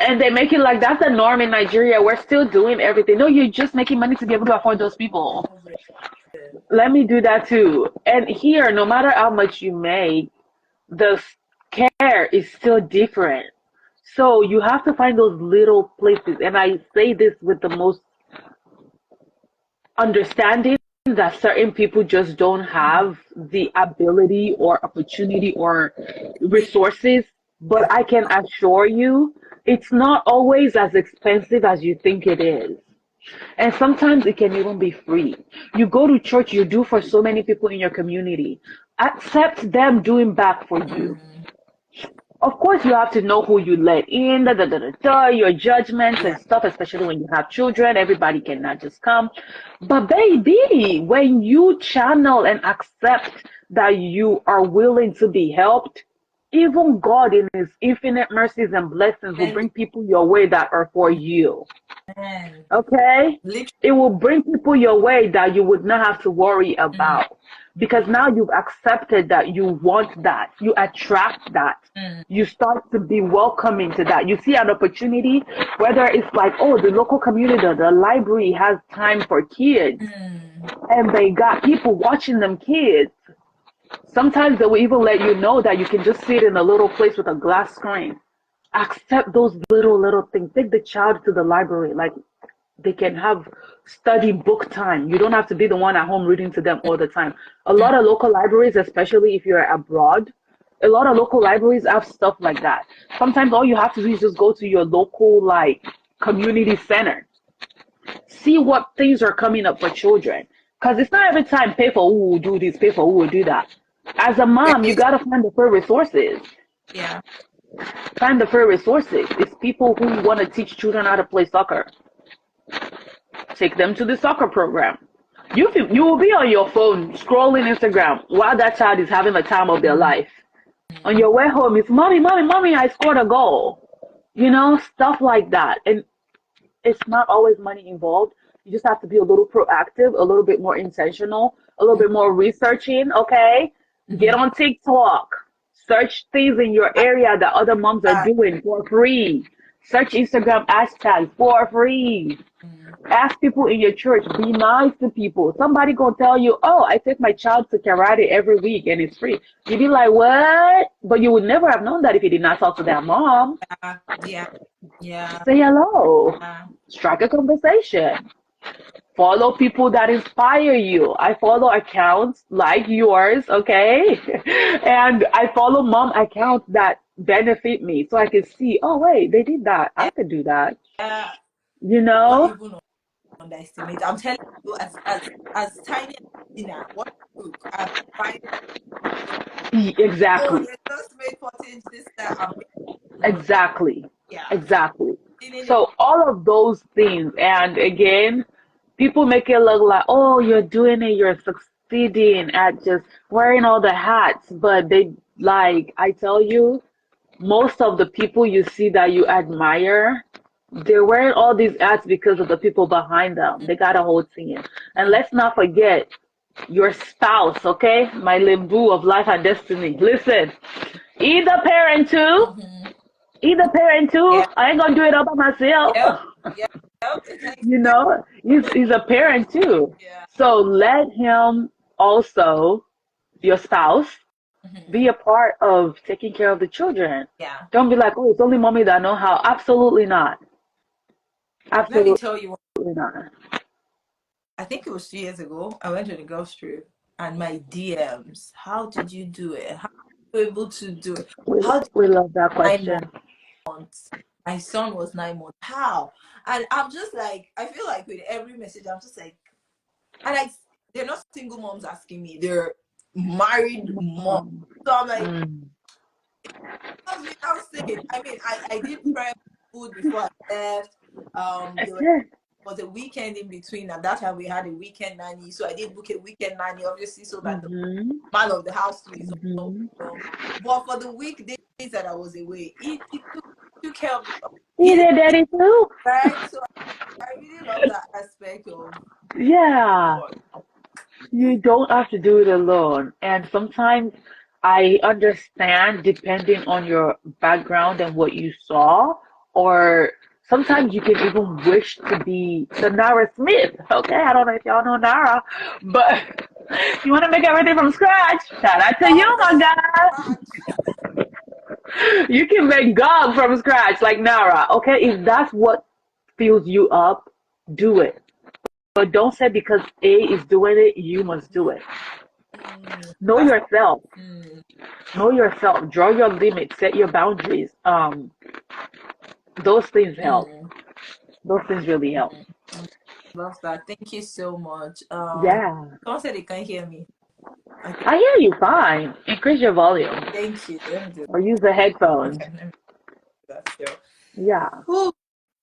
And they make it like that's the norm in Nigeria. We're still doing everything. No, you're just making money to be able to afford those people. Let me do that too. And here, no matter how much you make, the care is still different. So you have to find those little places. And I say this with the most understanding that certain people just don't have the ability or opportunity or resources. But I can assure you, it's not always as expensive as you think it is. And sometimes it can even be free. You go to church, you do for so many people in your community. Accept them doing back for you. Mm, Of course, you have to know who you let in, your judgments yeah. and stuff, especially when you have children. Everybody cannot just come. But baby, when you channel and accept that you are willing to be helped, even God in his infinite mercies and blessings will And bring people your way that are for you. and Okay? literally, It will bring people your way that you would not have to worry mm, about. because now you've accepted that you want that, you attract that. Mm. You start to be welcoming to that. You see an opportunity, whether it's like, oh, the local community, the library has time for kids, Mm. and they got people watching them kids. Sometimes they will even let you know that you can just sit in a little place with a glass screen. Accept those little things. Take the child to the library. Like, they can have study book time. You don't have to be the one at home reading to them all the time. A lot of local libraries, especially if you're abroad, a lot of local libraries have stuff like that. Sometimes all you have to do is just go to your local, like, community center. See what things are coming up for children. Because it's not every time pay for who will do this, pay for who will do that. As a Yeah, mom, you got to find the free resources. yeah. Find the free resources. It's people who want to teach children how to play soccer. Take them to the soccer program. You will be on your phone scrolling Instagram while that child is having the time of their Mm. life. On your way home, it's mommy, mommy, mommy, I scored a goal. Stuff like that. And it's not always money involved. You just have to be a little proactive, a little bit more intentional, a little bit more researching, okay? Get Mm-hmm. on TikTok. Search things in your area that other moms are Uh, doing for free. Search Instagram hashtags for free. mm. Ask people in your church. Be nice to people. Somebody gonna tell you, "Oh, I take my child to karate every week and it's free." You be like, "What?" But you would never have known that if you did not talk to that mom. Yeah, yeah, Say hello. yeah. Strike a conversation. Follow people that inspire you. I follow accounts like yours, okay? And I follow mom accounts that benefit me so I can see, oh, wait, they did that. I could do that. Yeah. You Not know? even underestimate. I'm telling you, as tiny as dinner, what cook, I'm finding. Oh, Exactly. they just made pottage this that I'm making. Exactly. Yeah, Exactly. feeling it. So all of those things, and again, people make it look like, oh, you're doing it, you're succeeding at just wearing all the hats, but they, like, I tell you, most of the people you see that you admire, they're wearing all these hats because of the people behind them. They got a whole team. And Mm, let's not forget your spouse, okay? My limbu of life and destiny. Listen, either parent too. mm-hmm. Either parent too. Yeah, I ain't gonna do it all by myself. yep, yep, yep. It takes care. He's a parent too. Yeah. So let him also, your spouse, Mm-hmm. be a part of taking care of the children. Yeah. Don't be like, oh, it's only mommy that know how. Absolutely not. Let me Absolutely tell you, not. I think it was 2 years ago. I went to the girls' trip and my DMs. How did you do it? How were you able to do it? We, How did we love that 9 months? question. My son was 9 months. How? And I'm just like, I feel like with every message, I'm just like, and they're not single moms asking me, they're married moms. So I'm like, Mm. what's without saying? I mean, I did prep food before I left. There was a weekend in between. At that time, we had a weekend nanny. So I did book a weekend nanny, obviously, so that the Mm-hmm. man of the house too is also Mm-hmm. home. But for the weekdays that I was away, he took care of the He kids, did daddy too. right? So I really love that aspect of Yeah. what. You don't have to do it alone. And sometimes I understand depending on your background and what you saw, or sometimes you can even wish to be the Nara Smith. Okay, I don't know if y'all know Nara, but you want to make everything from scratch. Shout out to you, Love my that guy. scratch. You can make God from scratch like Nara. Okay, if that's what fills you up, do it. But don't say because A is doing it, you must do it. Mm, Know that's, yourself. mm, Know yourself. Draw your limits. Set your boundaries. Those things help. mm, Those things really help. mm. Love that. Thank you so much. Yeah. Someone said they can't hear me. Okay, I hear you fine. Increase your volume. thank you. Let me do Or use the headphones. okay, let me do that still. Yeah. Who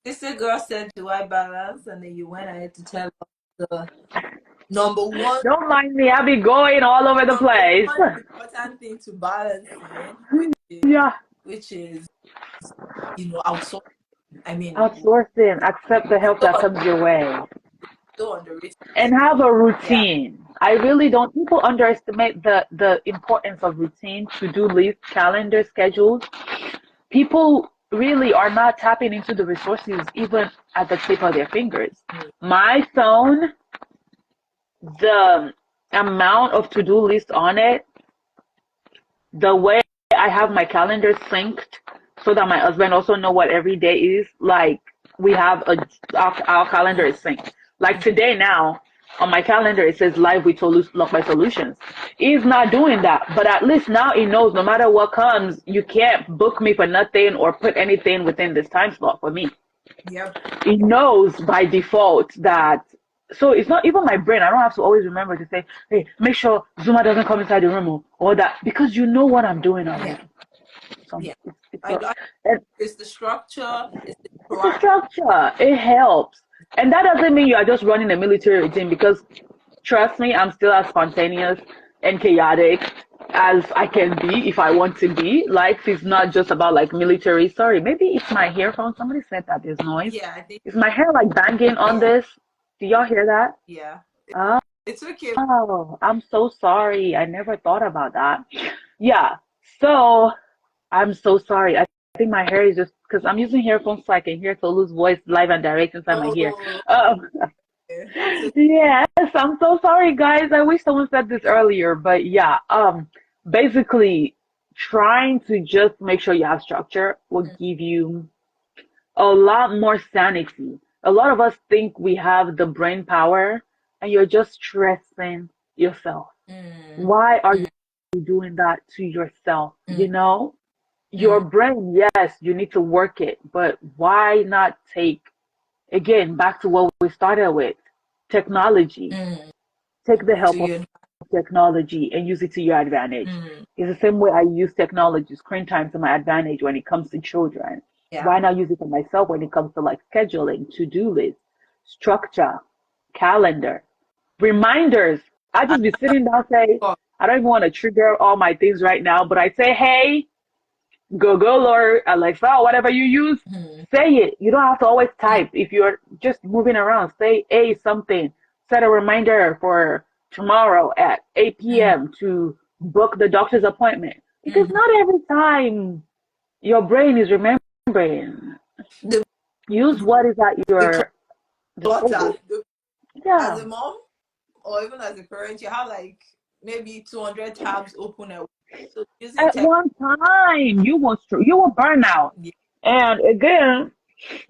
this girl said, do I balance? And then you went ahead to tell us the number one Don't mind me. I'll be going all over the number place. one important thing to balance in, Yeah. which is outsourcing. I mean, Outsourcing. Accept the help that because comes your way. so underrated. And have a Yeah. routine. I really don't. People underestimate the importance of routine, to-do list, calendar, schedules. People really are not tapping into the resources even at the tip of their fingers. Mm. My phone, the amount of to-do list on it, the way I have my calendar synced so that my husband also know what every day is, like we have our calendar is synced. Like today now, on my calendar it says live with Lock by Solutions. He's not doing that, but at least now he knows no matter what comes, you can't book me for nothing or put anything within this time slot for me. Yep. He knows by default that. So it's not even my brain. I don't have to always remember to say, hey, make sure Zuma doesn't come inside the room or that, because you know what I'm doing Yeah. already. So Yeah. it's I a, like and it's the structure, it's the it's a proactive. structure. It helps. And that doesn't mean you are just running a military routine, because trust me, I'm still as spontaneous and chaotic as I can be if I want to be. Life is not just about like military. Sorry, maybe it's my earphone. Somebody said that there's noise. Yeah, I think Is my hair like banging on yeah, this? Do y'all hear that? yeah. It's okay. Oh, I'm so sorry. I never thought about that. Yeah. So I'm so sorry. I think my hair is just because I'm using earphones so I can hear Tolu's voice live and direct inside my ear. Oh, Um, it's okay. yes, I'm so sorry, guys. I wish someone said this earlier, but yeah. Basically, trying to just make sure you have structure will give you a lot more sanity. A lot of us think we have the brain power, and you're just stressing yourself. Mm, Why are you mm, doing that to yourself? mm, Your mm, brain, yes, you need to work it, but why not take, again, back to what we started with, technology. mm. Take the To help of you. technology and use it to your advantage. Mm, It's the same way I use technology, screen time, to my advantage when it comes to children. yeah. Why not use it for myself when it comes to like scheduling, to-do list, structure, calendar, reminders? I I just be sitting down say, thought, I don't even want to trigger all my things right now, but I say, hey, Google or Alexa or whatever you use, mm, say it. You don't have to always mm, type. If you're just moving around, say a something. Set a reminder for tomorrow at 8 mm, p.m. to book the doctor's appointment. Because mm. not every time your brain is remembering. The Use what is at the your clutter. disposal. As Yeah. a mom or even as a parent, you have like maybe 200 tabs open at once. So using At tech. one time, you will burn out. Yeah. And again,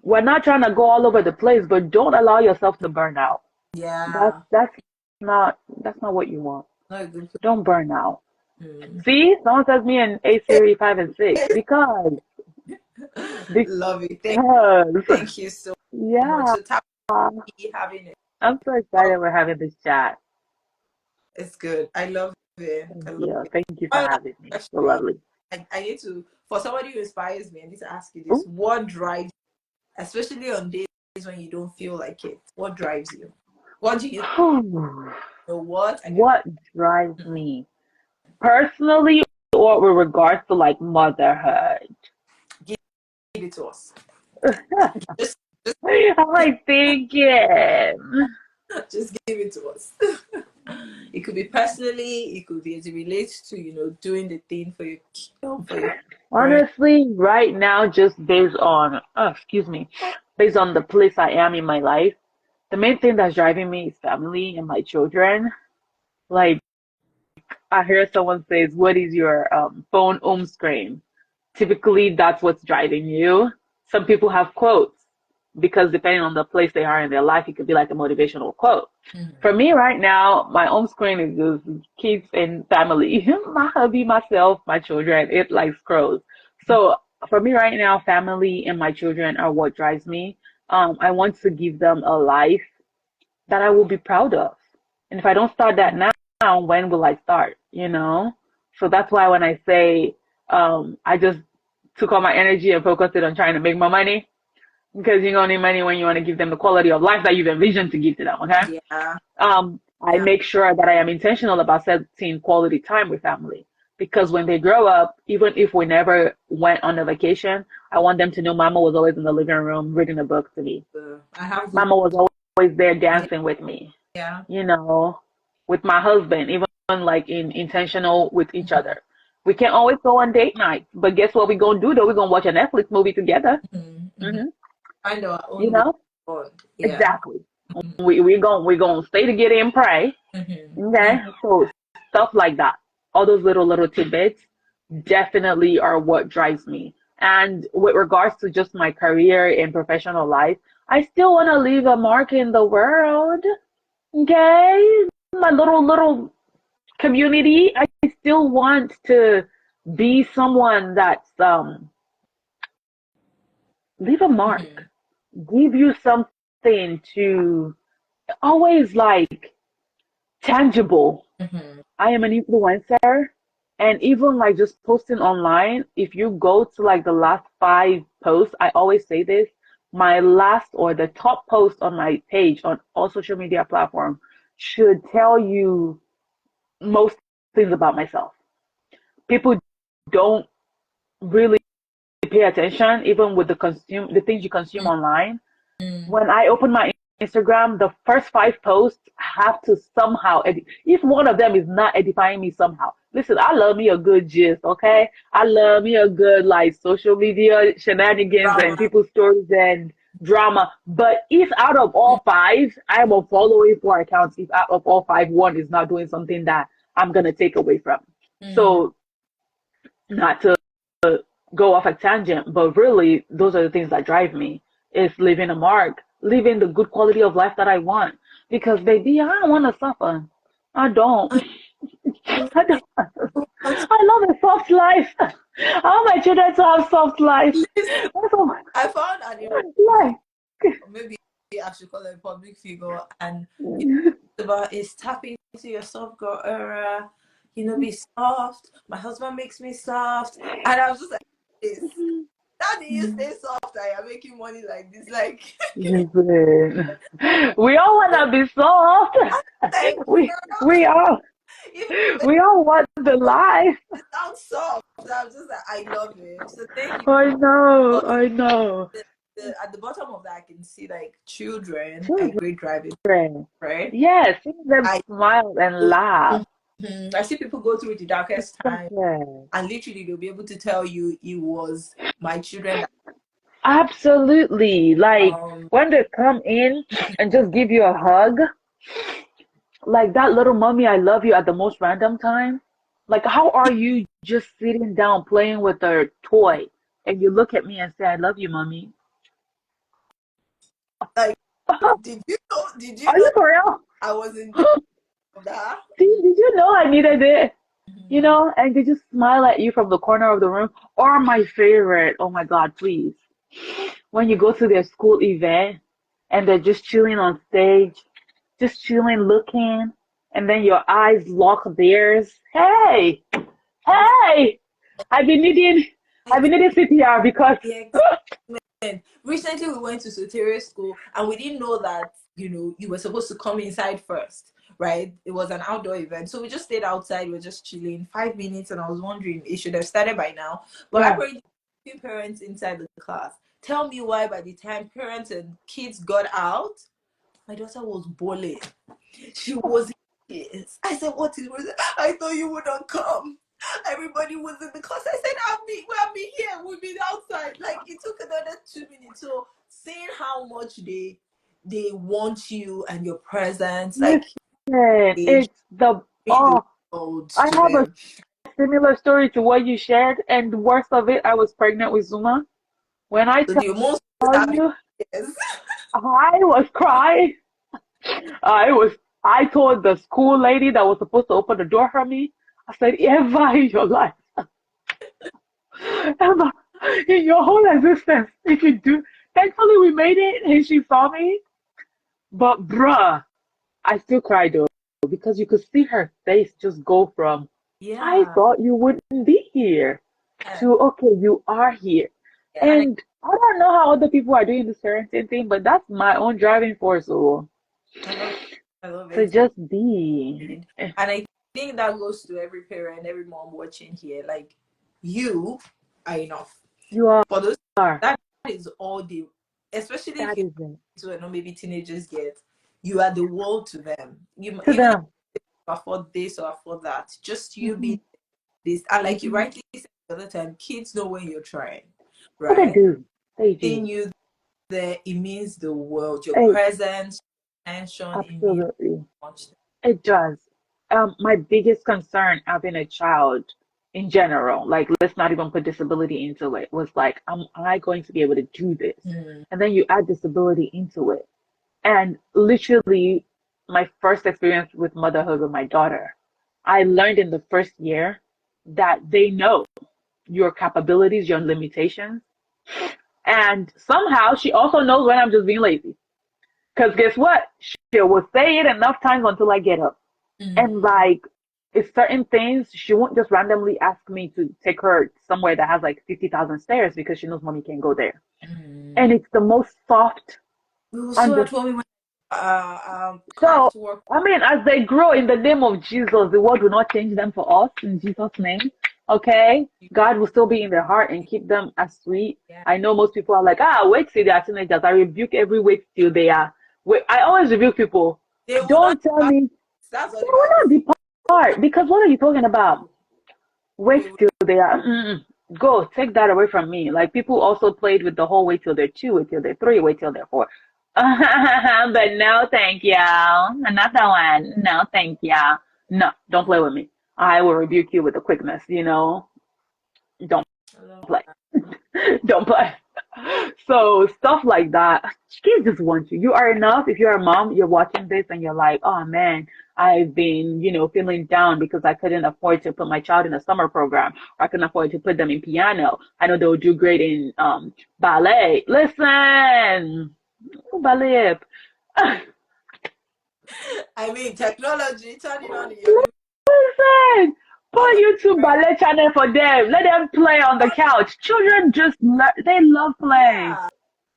we're not trying to go all over the place, but don't allow yourself to burn out. That's Yeah. that's that's not what you want. Not a good Don't burn out. plan. See, someone says me in A series 5 and 6 Love it. because Thank you so much. yeah, So tap having it. I'm so Oh, excited we're having this chat. it's good. I love it. Thank I love you. it. Thank you for One last having me. So question. lovely. I need to, for somebody who inspires me, I need to ask you this. Ooh. What drives, especially on days when you don't feel like it, what drives you? What do you know? What? I can What drives me personally, or with regards to like motherhood? give it to us. Just, just, I'm like thinking. just give it to us. It could be personally, it could be as it relates to doing the thing for your parents. Honestly, right now, just based on, excuse me, based on the place I am in my life, the main thing that's driving me is family and my children. Like, I heard someone says, what is your phone home screen? Typically, that's what's driving you. Some people have quotes because depending on the place they are in their life, it could be like a motivational quote. For Mhm. me right now, my home screen is just kids and family. My hubby, myself, my children, it like scrolls. So for me right now, family and my children are what drives me. I want to give them a life that I will be proud of. And if I don't start that now, when will I start? So that's why when I say I just took all my energy and focused it on trying to make more money, because you're gonna need money when you want to give them the quality of life that you've envisioned to give to them. Okay. Yeah, I yeah. make sure that I am intentional about setting quality time with family, because when they grow up, even if we never went on a vacation, I want them to know Mama was always in the living room reading a book to me. I have those. Mama was always always there Yeah. dancing with me, Yeah. you know, with my husband, even like in intentional with each Mm-hmm. other. We can't always go on date nights, but guess what we're gonna do though? We're gonna watch a Netflix movie together. Mm-hmm. Mm-hmm. hmm Find our You own way know, on. Yeah. exactly. We're gonna stay together and pray. Mm-hmm. Okay, Mm-hmm. so stuff like that, all those little tidbits, definitely are what drives me. And with regards to just my career and professional life, I still want to leave a mark in the world. Okay, my little community. I still want to be someone that's leave a Mm-hmm. mark, give you something to always like tangible. Mm-hmm. I am an influencer, and even like just posting online, if you go to like the last 5 posts, I always say this, my last or the top post on my page on all social media platforms should tell you most things about myself. People don't really pay attention, even with the things you consume online. When I open my Instagram, the first 5 posts have to somehow if one of them is not edifying me somehow. Listen, I love me a good gist, okay? I love me a good like social media shenanigans and Drama. people's stories and drama. But if out of all five, I'm following 4 accounts, if out of all five, one is not doing something that I'm gonna take away from. Mm-hmm. So not to go off a tangent, but really those are the things that drive me. Is leaving a mark, living the good quality of life that I want. Because baby, I don't want to suffer. I don't. I love I don't. it. But I love a soft life. I want my children to have soft life. listen, That's all my I found an life. maybe I should call it a public figure, and it's about is tapping into your soft girl era. Be soft. My husband makes me soft, and I was just like, this. How do you stay soft? I am making money like this, like, Listen, we all wanna be soft. like We girl, we all even we all want the life. it sounds soft. I was just like, I love it. So thank you. I know, But I know. at the bottom of that, I can see like children are Children. great driving, right? Yes, seeing them I smile and laugh. I see people go through the darkest time, Yes. and literally they'll be able to tell you it was my children that Absolutely. Like um when they come in and just give you a hug, like that little mommy, I love you at the most random time. Like, how are you just sitting down playing with a toy and you look at me and say, I love you, mommy? like Are did you know you for real? I was in need of that? Did you know I needed it? You Mhm. know, and they just smile at you from the corner of the room. Or my favorite, oh my God, please. When you go to their school event and they're just chilling on stage, just chilling, looking, and then your eyes lock theirs. Hey, Ex- hey, I've been needing, I've ex- been needing CPR because ex- Recently, we went to Soteria school, and we didn't know that you were supposed to come inside first, right? It was an outdoor event, so we just stayed outside. We were just chilling 5 minutes, and I was wondering it should have started by now. But yeah, apparently, few parents inside the class. Tell me why by the time parents and kids got out, my daughter was bawling. She was in tears. I said, "What is it?" I thought you would not come. Everybody was in the class. I said, I'll be here. We'll be outside. Like it took another 2 minutes. So seeing how much they want you and your presence, like listen, they it's the, bring the oh, world I to have a them. similar story to what you shared, and the worst of it, I was pregnant with Zuma. When I So the most tell happy you, yes. I was crying. I was. I told the school lady that was supposed to open the door for me. I said, "Ever in your life, ever in your whole existence, if you do." Thankfully, we made it, and she saw me. But bruh, I still cried though because you could see her face just go from "I Yeah. thought you wouldn't be here" to "Okay, you are here." And And I don't know how other people are doing this parenting thing, but that's my own driving force. So I love I love to it. just be. And I think that goes to every parent, every mom watching here. Like you are enough. You For those are. that is all they, especially if That you is it. to know maybe teenagers get. you are the world to them. To Even if them. you afford this or afford that, just you Hmm. be this. And like you Hmm. rightly said the other time, kids know when you're trying, What they right? do? They Seeing do. you there, it means the world. Your Hey, presence, attention, it means absolutely. much. It does. My biggest concern having a child in general, like let's not even put disability into it, was like, am I going to be able to do this? Mm, And then you add disability into it. And literally, my first experience with motherhood with my daughter, I learned in the first year that they know your capabilities, your limitations. And somehow she also knows when I'm just being lazy. Because guess what? She will say it enough times until I get up. And mm, like, it's certain things, she won't just randomly ask me to take her somewhere that has like 50,000 stairs because she knows mommy can't go there. And mm. it's the most soft, We were so under. at when we went So, craft work. I mean, as they grow in the name of Jesus, the world will not change them for us in Jesus' name. Okay? God will still be in their heart and keep them as sweet. Yeah, I know most people are like, wait till they are teenagers. I rebuke every wait till they are. Wait, I always rebuke people. they will not Don't tell depart. me That's what they the will Bible not says. depart because what are you talking about? Wait They will. till they are. Mm-mm. Go, take that away from me. Like people also played with the whole wait till they're two, wait till they're three, wait till they're four. But no, thank you. Another one. No, thank you. No, don't play with me. I will rebuke you with the quickness, you know? Don't I love play. that. Don't play. So stuff like that. Kids just want you. You are enough. If you're a mom, you're watching this and you're like, oh man, I've been, feeling down because I couldn't afford to put my child in a summer program. Or I couldn't afford to put them in piano. I know they'll do great in ballet. Listen, ballet. I mean, technology, turn it on in your living Listen, put all of YouTube right. ballet channel for them. Let them play on the couch. Children just they love play. Yeah.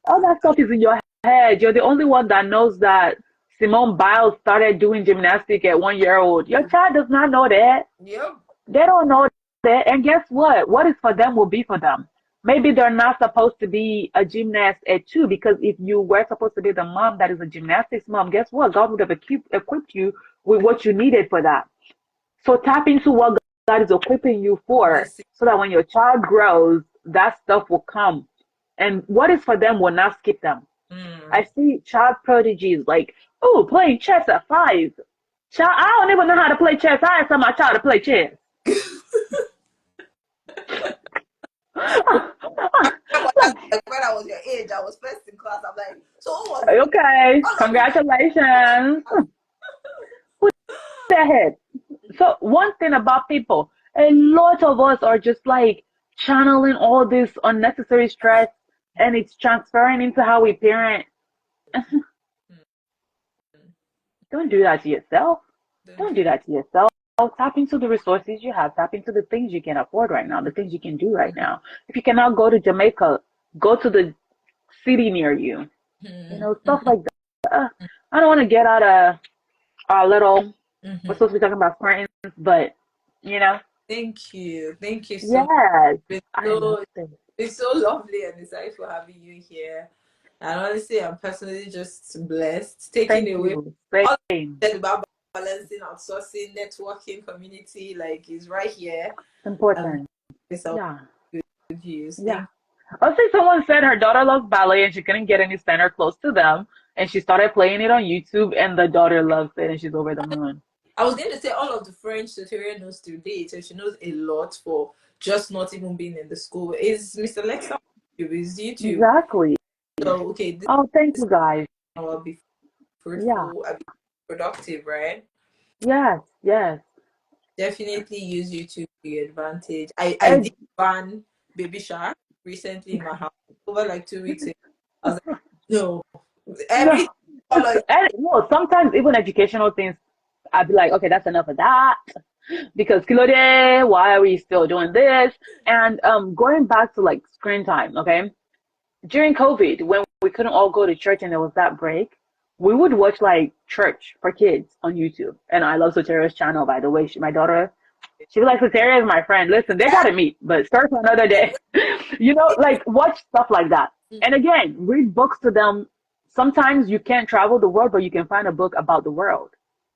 All that stuff is in your head. You're the only one that knows that Simone Biles started doing gymnastics at 1 year old. Your child does not know that. Yep. They don't know that. And guess what? What is for them will be for them. Maybe they're not supposed to be a gymnast at two because if you were supposed to be the mom that is a gymnastics mom, guess what? God would have equipped you with what you needed for that. So tap into what God is equipping you for Listen. so that when your child grows, that stuff will come. And what is for them will not skip them. I Mm. see child prodigies like, oh, playing chess at 5. Child, I don't even know how to play chess. I asked my child to play chess. That's Like, like when I was your age, I was first in class. I'm like, so who was okay, all of you guys? congratulations. Who the heck? So one thing about people, a lot of us are just like channeling all this unnecessary stress and it's transferring into how we parent. Don't do that to yourself. Don't Don't do do that to yourself. Tap into the resources you have. Tap into the things you can afford right now, the things you can do right now. If you cannot go to Jamaica, go to the city near you. Stuff mm-hmm. like that. I don't want to get out of our little, we're Mm-hmm. supposed to be talking about friends, but, you know, Thank you. Thank you so much. yes, It's I love so this. it's so lovely and excited for having you here. And honestly, I'm personally just blessed. Taking Thank away you. all Same. that about balancing, outsourcing, networking, community, like is right here. Um, Important. it's all Yeah. good views. Yeah. Thank I'll say someone said her daughter loves ballet and she couldn't get any center close to them. And she started playing it on YouTube and the daughter loves it and she's over the moon. I was going to say all of the French tutorial knows to date, so she knows a lot for just not even being in the school. Is Mr. Lex on YouTube? Is YouTube? Exactly. So okay, this Oh, thank you guys. will be Yeah. fruitful, I'll be productive, right? Yes. Yes. Definitely use YouTube to your advantage. I And, did ban Baby Shark recently in my house over like 2 weeks ago. I was like, no, every no, color. and no, sometimes even educational things, I'd be like, okay, that's enough of that. Because Kilode, why are we still doing this? And going back to like screen time, okay? During COVID, when we couldn't all go to church and there was that break, we would watch like church for kids on YouTube. And I love Soteria's channel, by the way. My daughter, she was like, Soteria is my friend. Listen, they gotta meet, but start for another day. Like watch stuff like that. And again, read books to them sometimes you can't travel the world, but you can find a book about the world,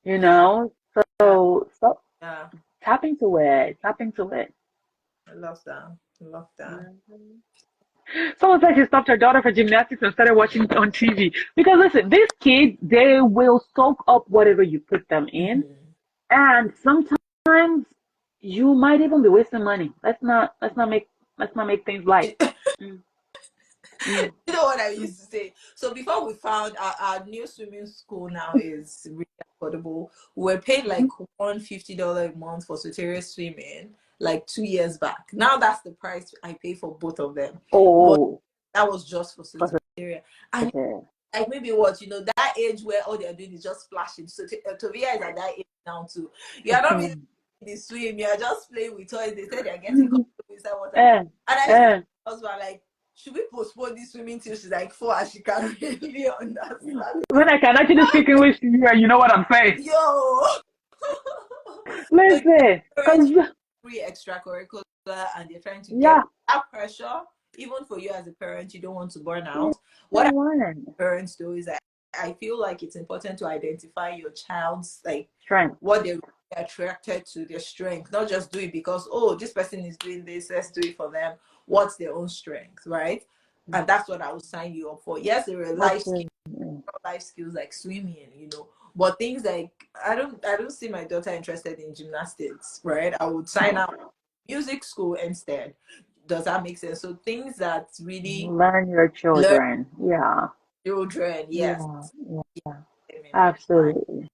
you know? Yeah. So Yeah. tap into it. Tap into it. I love that. I love that. Mhm. Someone said she stopped her daughter for gymnastics and started watching on TV. Because listen, these kids, they will soak up whatever you put them in. Mm-hmm. And sometimes you might even be wasting money. Let's not make things light. Mm, mm, You know what I mm. used to say? So before we found our new swimming school now is really affordable. We were paid Mhm. like $150 a month for Soteria swimming like 2 years back. Now that's the price I pay for both of them. But Oh, that was just for for Soteria. And sure. like maybe what that age where all they're doing is just splashing. So Tovia is at that age now too. You are not really Mhm. in the swim, you are just playing with toys. They said they're getting comfortable inside water. Eh, And I used to eh. husband like, should we postpone this swimming till she's like 4 and she can really understand? When I can actually speak English to you and you know what I'm saying. Yo. So Listen, parents cause free extracurricular and they're trying to get yeah, that pressure, even for you as a parent, you don't want to burn you out. What don't want parents do is that I feel like it's important to identify your child's like strength. what they're attracted to, their strength, not just do it because oh this person is doing this, let's do it for them. What's their own strength, right? And that's what I would sign you up for. Yes, there are Absolutely. life skills like swimming, but things like I don't see my daughter interested in gymnastics, right? I would sign up music school instead. Does that make sense? So things that really Learn your learn children. Yeah, children, yes, yeah, yeah, them in mind. absolutely.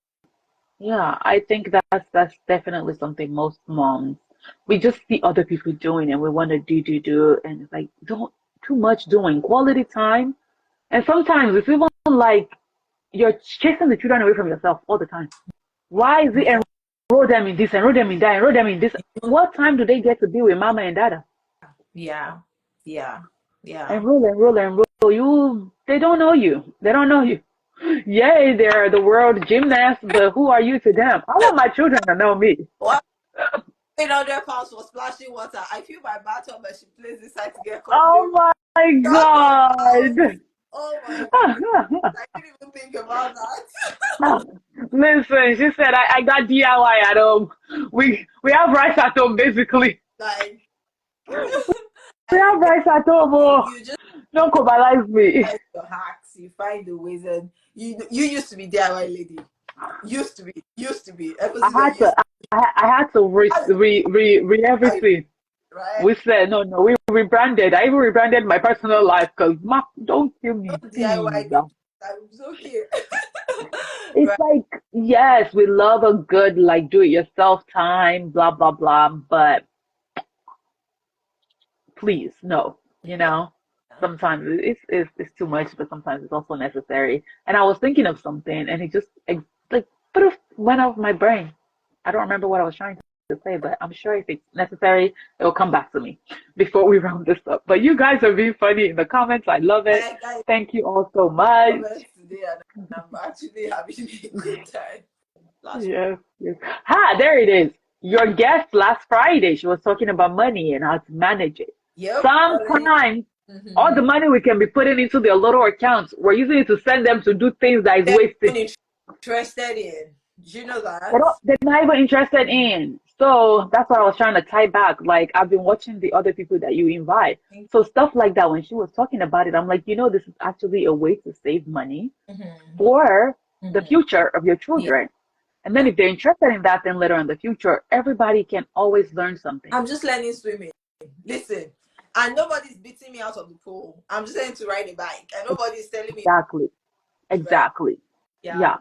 Yeah, I think that's definitely something most moms we just see other people doing and we want to do and it's like don't too much doing quality time and sometimes it's even like you're chasing the children away from yourself all the time. Why is it Yeah. enroll them in this, enroll them in that, enroll them in this? What time do they get to be with mama and dada? Yeah, yeah, yeah. Enroll. You, they don't know you. They don't know you. Yay, they're the world gymnast, but who are you to them? I want my children to know me. What? £800 for splashing water. I feel my bathtub and she plays this side to get Oh comfortable. my Talk about, God. oh my goodness. I didn't even think about that. Listen, she said I got DIY at home. We have rice at home basically. Like, We have rice at home. Oh, you just don't cobalize me. find your hacks, you find the ways, and you used to be DIY lady. Used to be. Ever I since I had to used to I had to re be, everything. right? We said no, we rebranded. I even rebranded my personal life because don't kill me, DIY please. me. It's okay. It's Right. like yes, we love a good like do it yourself time, blah blah blah, but please no, you Yeah. know. Sometimes it's too much, but sometimes it's also necessary. And I was thinking of something, and it just like went off my brain. I don't remember what I was trying to say, but I'm sure if it's necessary, it will come back to me before we round this up. But you guys are being funny in the comments. I love it. I Thank you all so much. comments today and I'm actually having a good time. Last Yes, yes. Ha, there it is. Your guest last Friday, she was talking about money and how to manage it. Yep. Sometimes all the Mm-hmm. money we can be putting into their little accounts, we're using it to send them to do things that is They're wasted. even interested in. Do you know They that? don't, they're not even interested in. So that's what I was trying to tie back. Like I've been watching the other people that you invite. So stuff like that, when she was talking about it, I'm like, this is actually a way to save money Mm-hmm. for the Mm-hmm. future of your Yeah. children. And then if they're interested in that, then later in the future, everybody can always learn something. I'm just learning swimming. Listen, and nobody's beating me out of the pool. I'm just learning to ride a bike, and nobody's telling me Exactly. to ride. Exactly. Yeah, Yeah.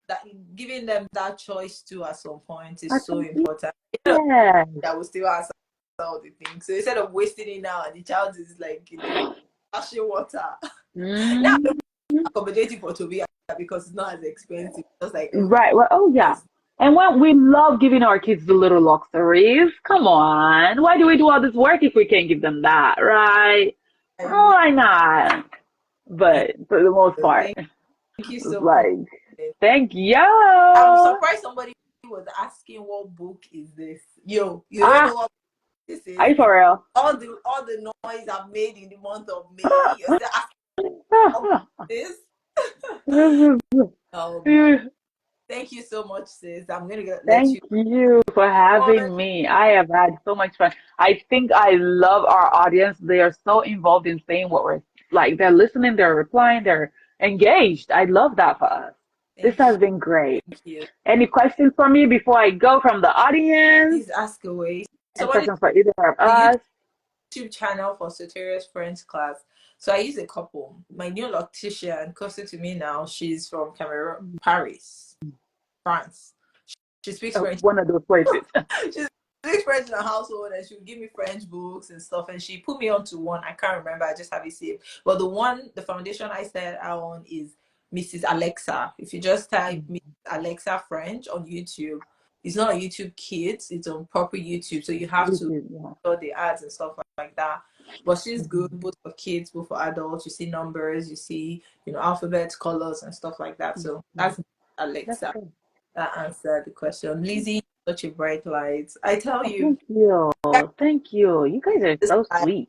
that giving them that choice too at some point is I so think, important. yeah. That will still answer all the things. So instead of wasting it now, and the child is like flashing water. Now I'm Mhm. accommodating for Tobias because it's not as expensive. Just like everybody Right. Well, oh, yeah. else. And when we love giving our kids the little luxuries, come on. Why do we do all this work if we can't give them that, right? I know. Why not? I But for the most know. part, Thank you it's so much. like, thank I'm you. surprised somebody was asking what book is this. Yo, you don't know Ah, what this are is. you for real? All the noise I've made in the month of May. You're still asking what book is this? This Um, is thank you so much, sis. I'm gonna let Thank you you for having on. me. I have had so much fun. I think I love our audience. They are so involved in saying what we're like. They're listening, they're replying, they're engaged. I love that for us. This Thank you. has been great. Thank you. Any questions for me before I go from the audience? Please ask away. So, Any what is questions for either of the us? YouTube channel for Soteria's French class? So, I use a couple. My new loctician, closer to me now, she's from Cameroon, Paris, France. She speaks French. One of those places. She speaks French in the household, and she would give me French books and stuff. And she put me onto one. I can't remember. I just have it saved. But the foundation I started out on is Mrs. Alexa. If you just type Mrs. Alexa French on YouTube, it's not on YouTube Kids. It's on proper YouTube. So you have to YouTube, yeah. all the ads and stuff like that. But she's good Mhm. both for kids, both for adults. You see numbers, you see, alphabets, colors, and stuff like that. So Mhm. that's That's Alexa. good. That answered the question. Lizzie, such a bright light. I tell Oh, you, thank you. Thank you. You guys are this so life sweet.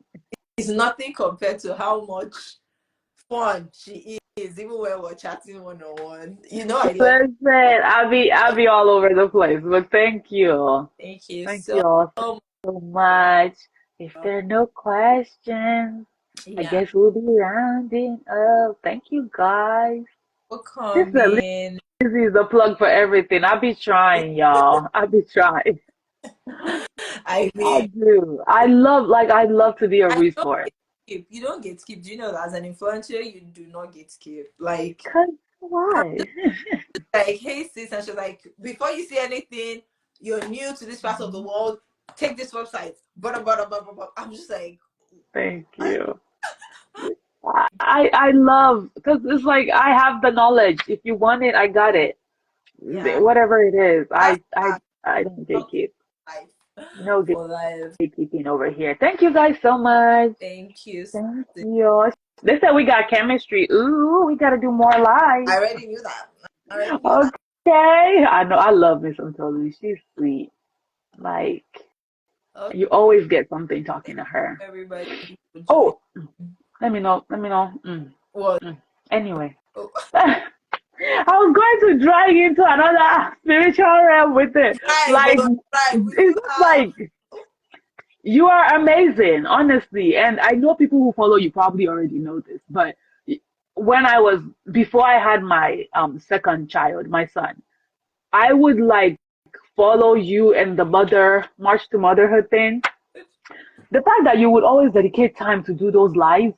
is nothing compared to how much fun she is, even when we're chatting one on one. I love it. Listen, I'll be all over the place, but thank you. Thank you Thank so you all much. so much. If there are no questions, I Yeah, guess we'll be rounding up. Thank you guys. for This coming. Lizzy is the plug for everything. I'll be trying, y'all. I'll be trying. I I mean, do. I love to be a I don't resource. get skipped. You don't get skipped. Do you know that as an influencer, you do not get skipped? Like, Cause I'm why? just like, hey sis, and she's like, before you see anything, you're new to this part of the world. Take this website. Blah, blah, blah, blah, blah, blah. I'm just like, Thank what? you. I love because it's like I have the knowledge. If you want it, I got it. Yeah, Whatever it is, that's I don't gatekeep. life No for life. gatekeeping over here. Thank you guys so much. Thank you. Thank you. They said we got chemistry. Ooh, we gotta do more live. I already knew that. I already knew that. Okay. I know. I love Miss Antolu. She's sweet. Like Okay, you always get something talking thank to her. you everybody for joining. Oh, let me know. Let me know. What? Anyway. Oh, I was going to drag into another spiritual realm with it. drive, Like, oh, drive. We it's still just have. like you are amazing, honestly. And I know people who follow you probably already know this, but when I was before I had my second child, my son, I would like follow you and the mother march to motherhood thing. The fact that you would always dedicate time to do those lives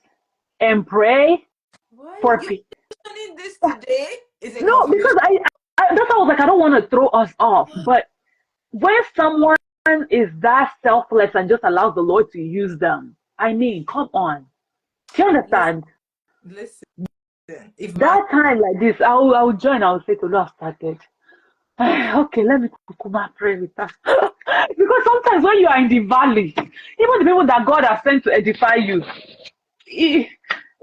and pray Why for you people. mentioning this today? Is a No, confirmation. because that's why I was like, I don't want to throw us off, but when someone is that selfless and just allows the Lord to use them, I mean, come on. Do you Listen, understand? listen. If my That time like this, I will join. I will say to Lord, started. Okay, let me kukuma pray with us. Because sometimes when you are in the valley, even the people that God has sent to edify you, eh,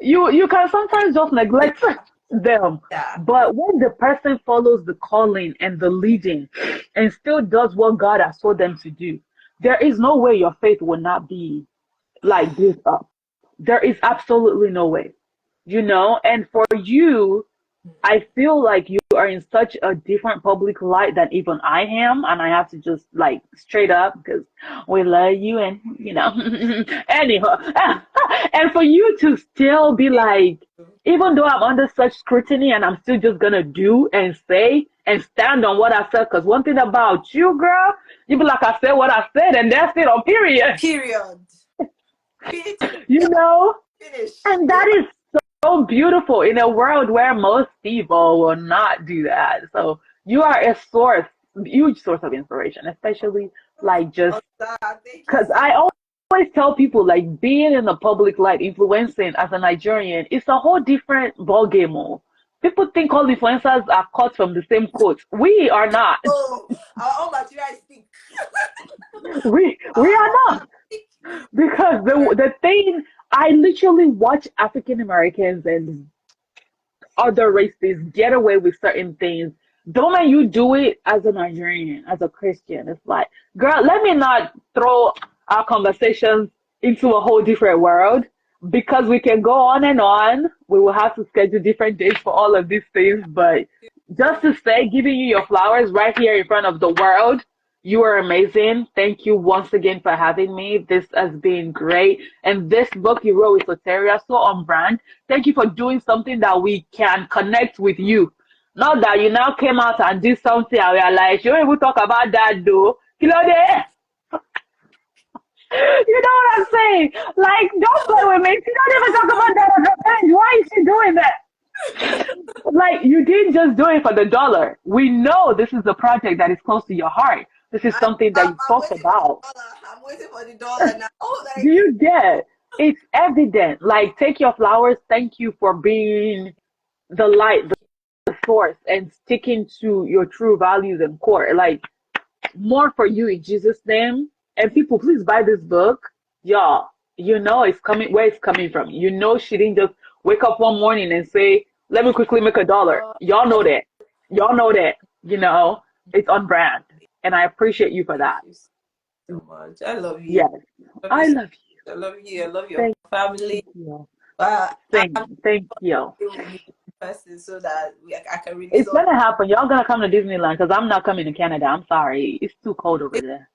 you can sometimes just neglect them. yeah, But when the person follows the calling and the leading and still does what God has told them to do, there is no way your faith will not be like built up. There is absolutely no way, and for you, I feel like you are in such a different public light than even I am, and I have to just like straight up because we love you, and anyhow, and for you to still be thank like, you. even though I'm under such scrutiny, and I'm still just gonna do and say and stand on what I said, because one thing about you, girl, you be like, I said what I said, and that's it on period, Period. Finish. you know, Finish. and Yeah. that is so beautiful in a world where most people will not do that. So you are a huge source of inspiration, especially like just Oh, that. Thank you because so I always tell people like being in the public light, influencing as a Nigerian, it's a whole different ball game. Oh. People think all influencers are cut from the same coat. We are not. Oh, our own material is thick. We are Our not because material. the thing I literally watch African Americans and other races get away with certain things. Don't let you do it as a Nigerian, as a Christian. It's like, girl, let me not throw our conversations into a whole different world. because we can go on and on. We will have to schedule different days for all of these things, but just to say, giving you your flowers right here in front of the world, you are amazing. Thank you once again for having me. This has been great. And this book you wrote with Soteria, so on brand. Thank you for doing something that we can connect with you. Not that you now came out and did something and we are like, you don't even talk about that though. Kilo de. You know what I'm saying? Like, don't play with me. She don't even talk about that on her page. Why is she doing that? Like, you didn't just do it for the dollar. We know this is a project that is close to your heart. This is something that you I'm talked waiting for the about. dollar. I'm waiting for the dollar now. Oh, Do like, you get? It's evident. Like, take your flowers. Thank you for being the light, the source, and sticking to your true values and core. Like, more for you in Jesus' name. And people, please buy this book. Y'all, you know it's coming where it's coming from. You know she didn't just wake up one morning and say, let me quickly make $1. oh, Y'all know that. Y'all know that. You know, it's on brand. And I appreciate you for thank that. you so much. I love you. Yes. I love you. I love you. I love you. I love your Thank family. you. I'm Thank you. here with me in person so that I can release It's all gonna happen. Y'all gonna come to Disneyland because I'm not coming to Canada. I'm sorry. It's too cold over the. there.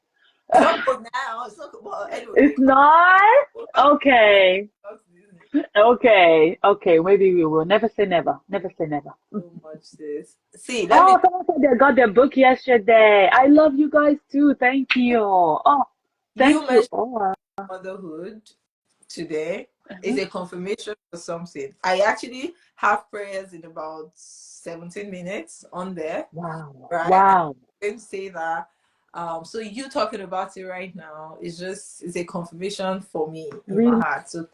It's not cold now. It's not cold. Well, anyway, It's not? we'll come Okay. to Disney. Okay. Okay. Maybe we will. Never say never. Never say never. So much, sis. See, let me. Oh, someone said they got their book yesterday. I love you guys too. Thank you. Oh, You thank you mentioned all. motherhood today is Uh-huh. a confirmation for something. I actually have prayers in about 17 minutes on there, Wow. right? I'm Wow. going to say that. So you talking about it right now is just is a confirmation for me in my Really, heart. So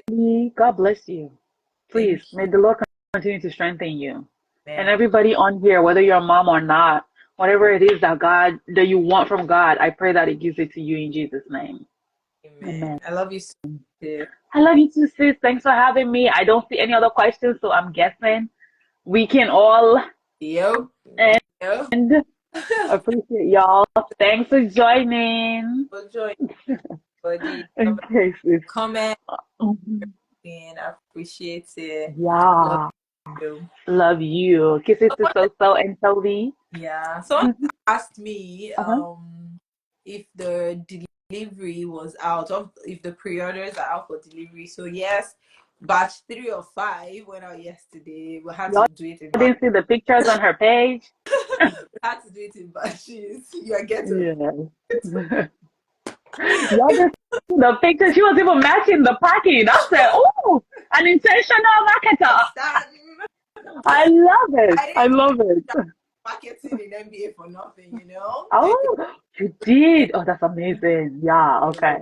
God bless you. Please, thank may you, the Lord continue to strengthen you. And man. everybody on here, whether you're a mom or not, whatever it is that that you want from God, I pray that He gives it to you in Jesus' name. Amen. Amen. I love you so much. I love you too, sis. Thanks for having me. I don't see any other questions, so I'm guessing we can all Yo, yo. end. Appreciate y'all. Thanks for joining. For joining, buddy. Okay, sis. Comment Mhm. and I appreciate it. Love Yeah. you. Love you. Kisses to Soso and Toby. Yeah. Someone asked me Uh-huh. if the delivery was out, of if the pre-orders are out for delivery. So yes, batch 3 or 5 went out yesterday. We had to Y'all do it in batch. didn't see the pictures on her page? We had to do it in batches. You are getting Yeah. Y'all just see the picture. She was even matching the packing. I said, oh, an intentional marketer. understand. I love it. I I didn't love it. marketing in MBA for nothing, you know. Oh, you did. Oh, that's amazing. Yeah, okay.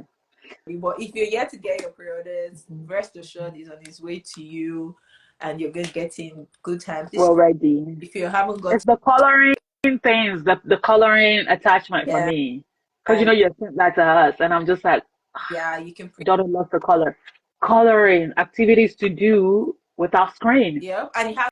But if you're yet to get your pre-orders, rest assured is on its way to you, and you're going to get in good time. We're ready. If you haven't got, It's the coloring things, the coloring attachment for yeah, me. Because you know and you sent that to us, and I'm just like, yeah, you can print. daughter loves the color. Coloring activities to do without screen. Yeah, and it has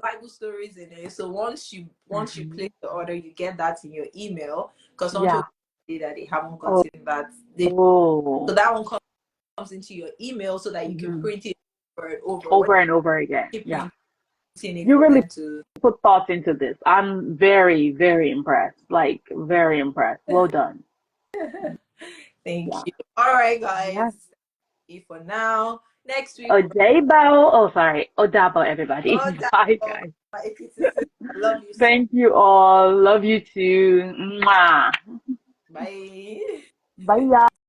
Bible stories in it. So once you Mhm. place the order, you get that in your email. Because some people Yeah. say that they haven't Oh, gotten that. So oh. that one comes into your email so that you can Mhm. print it over and over. When Over and over again. you keep Yeah. printing it You for really them to. put thoughts into this. I'm very, very impressed. Like, very impressed. Well done. Thank Yeah. you. All right, Yeah. guys. For now. Next week, Odabo. Oh, sorry. Odabo, everybody. oh, Bye, oh, guys. I love you so. Thank you all. Love you too. Mwah. Bye. Bye, y'all.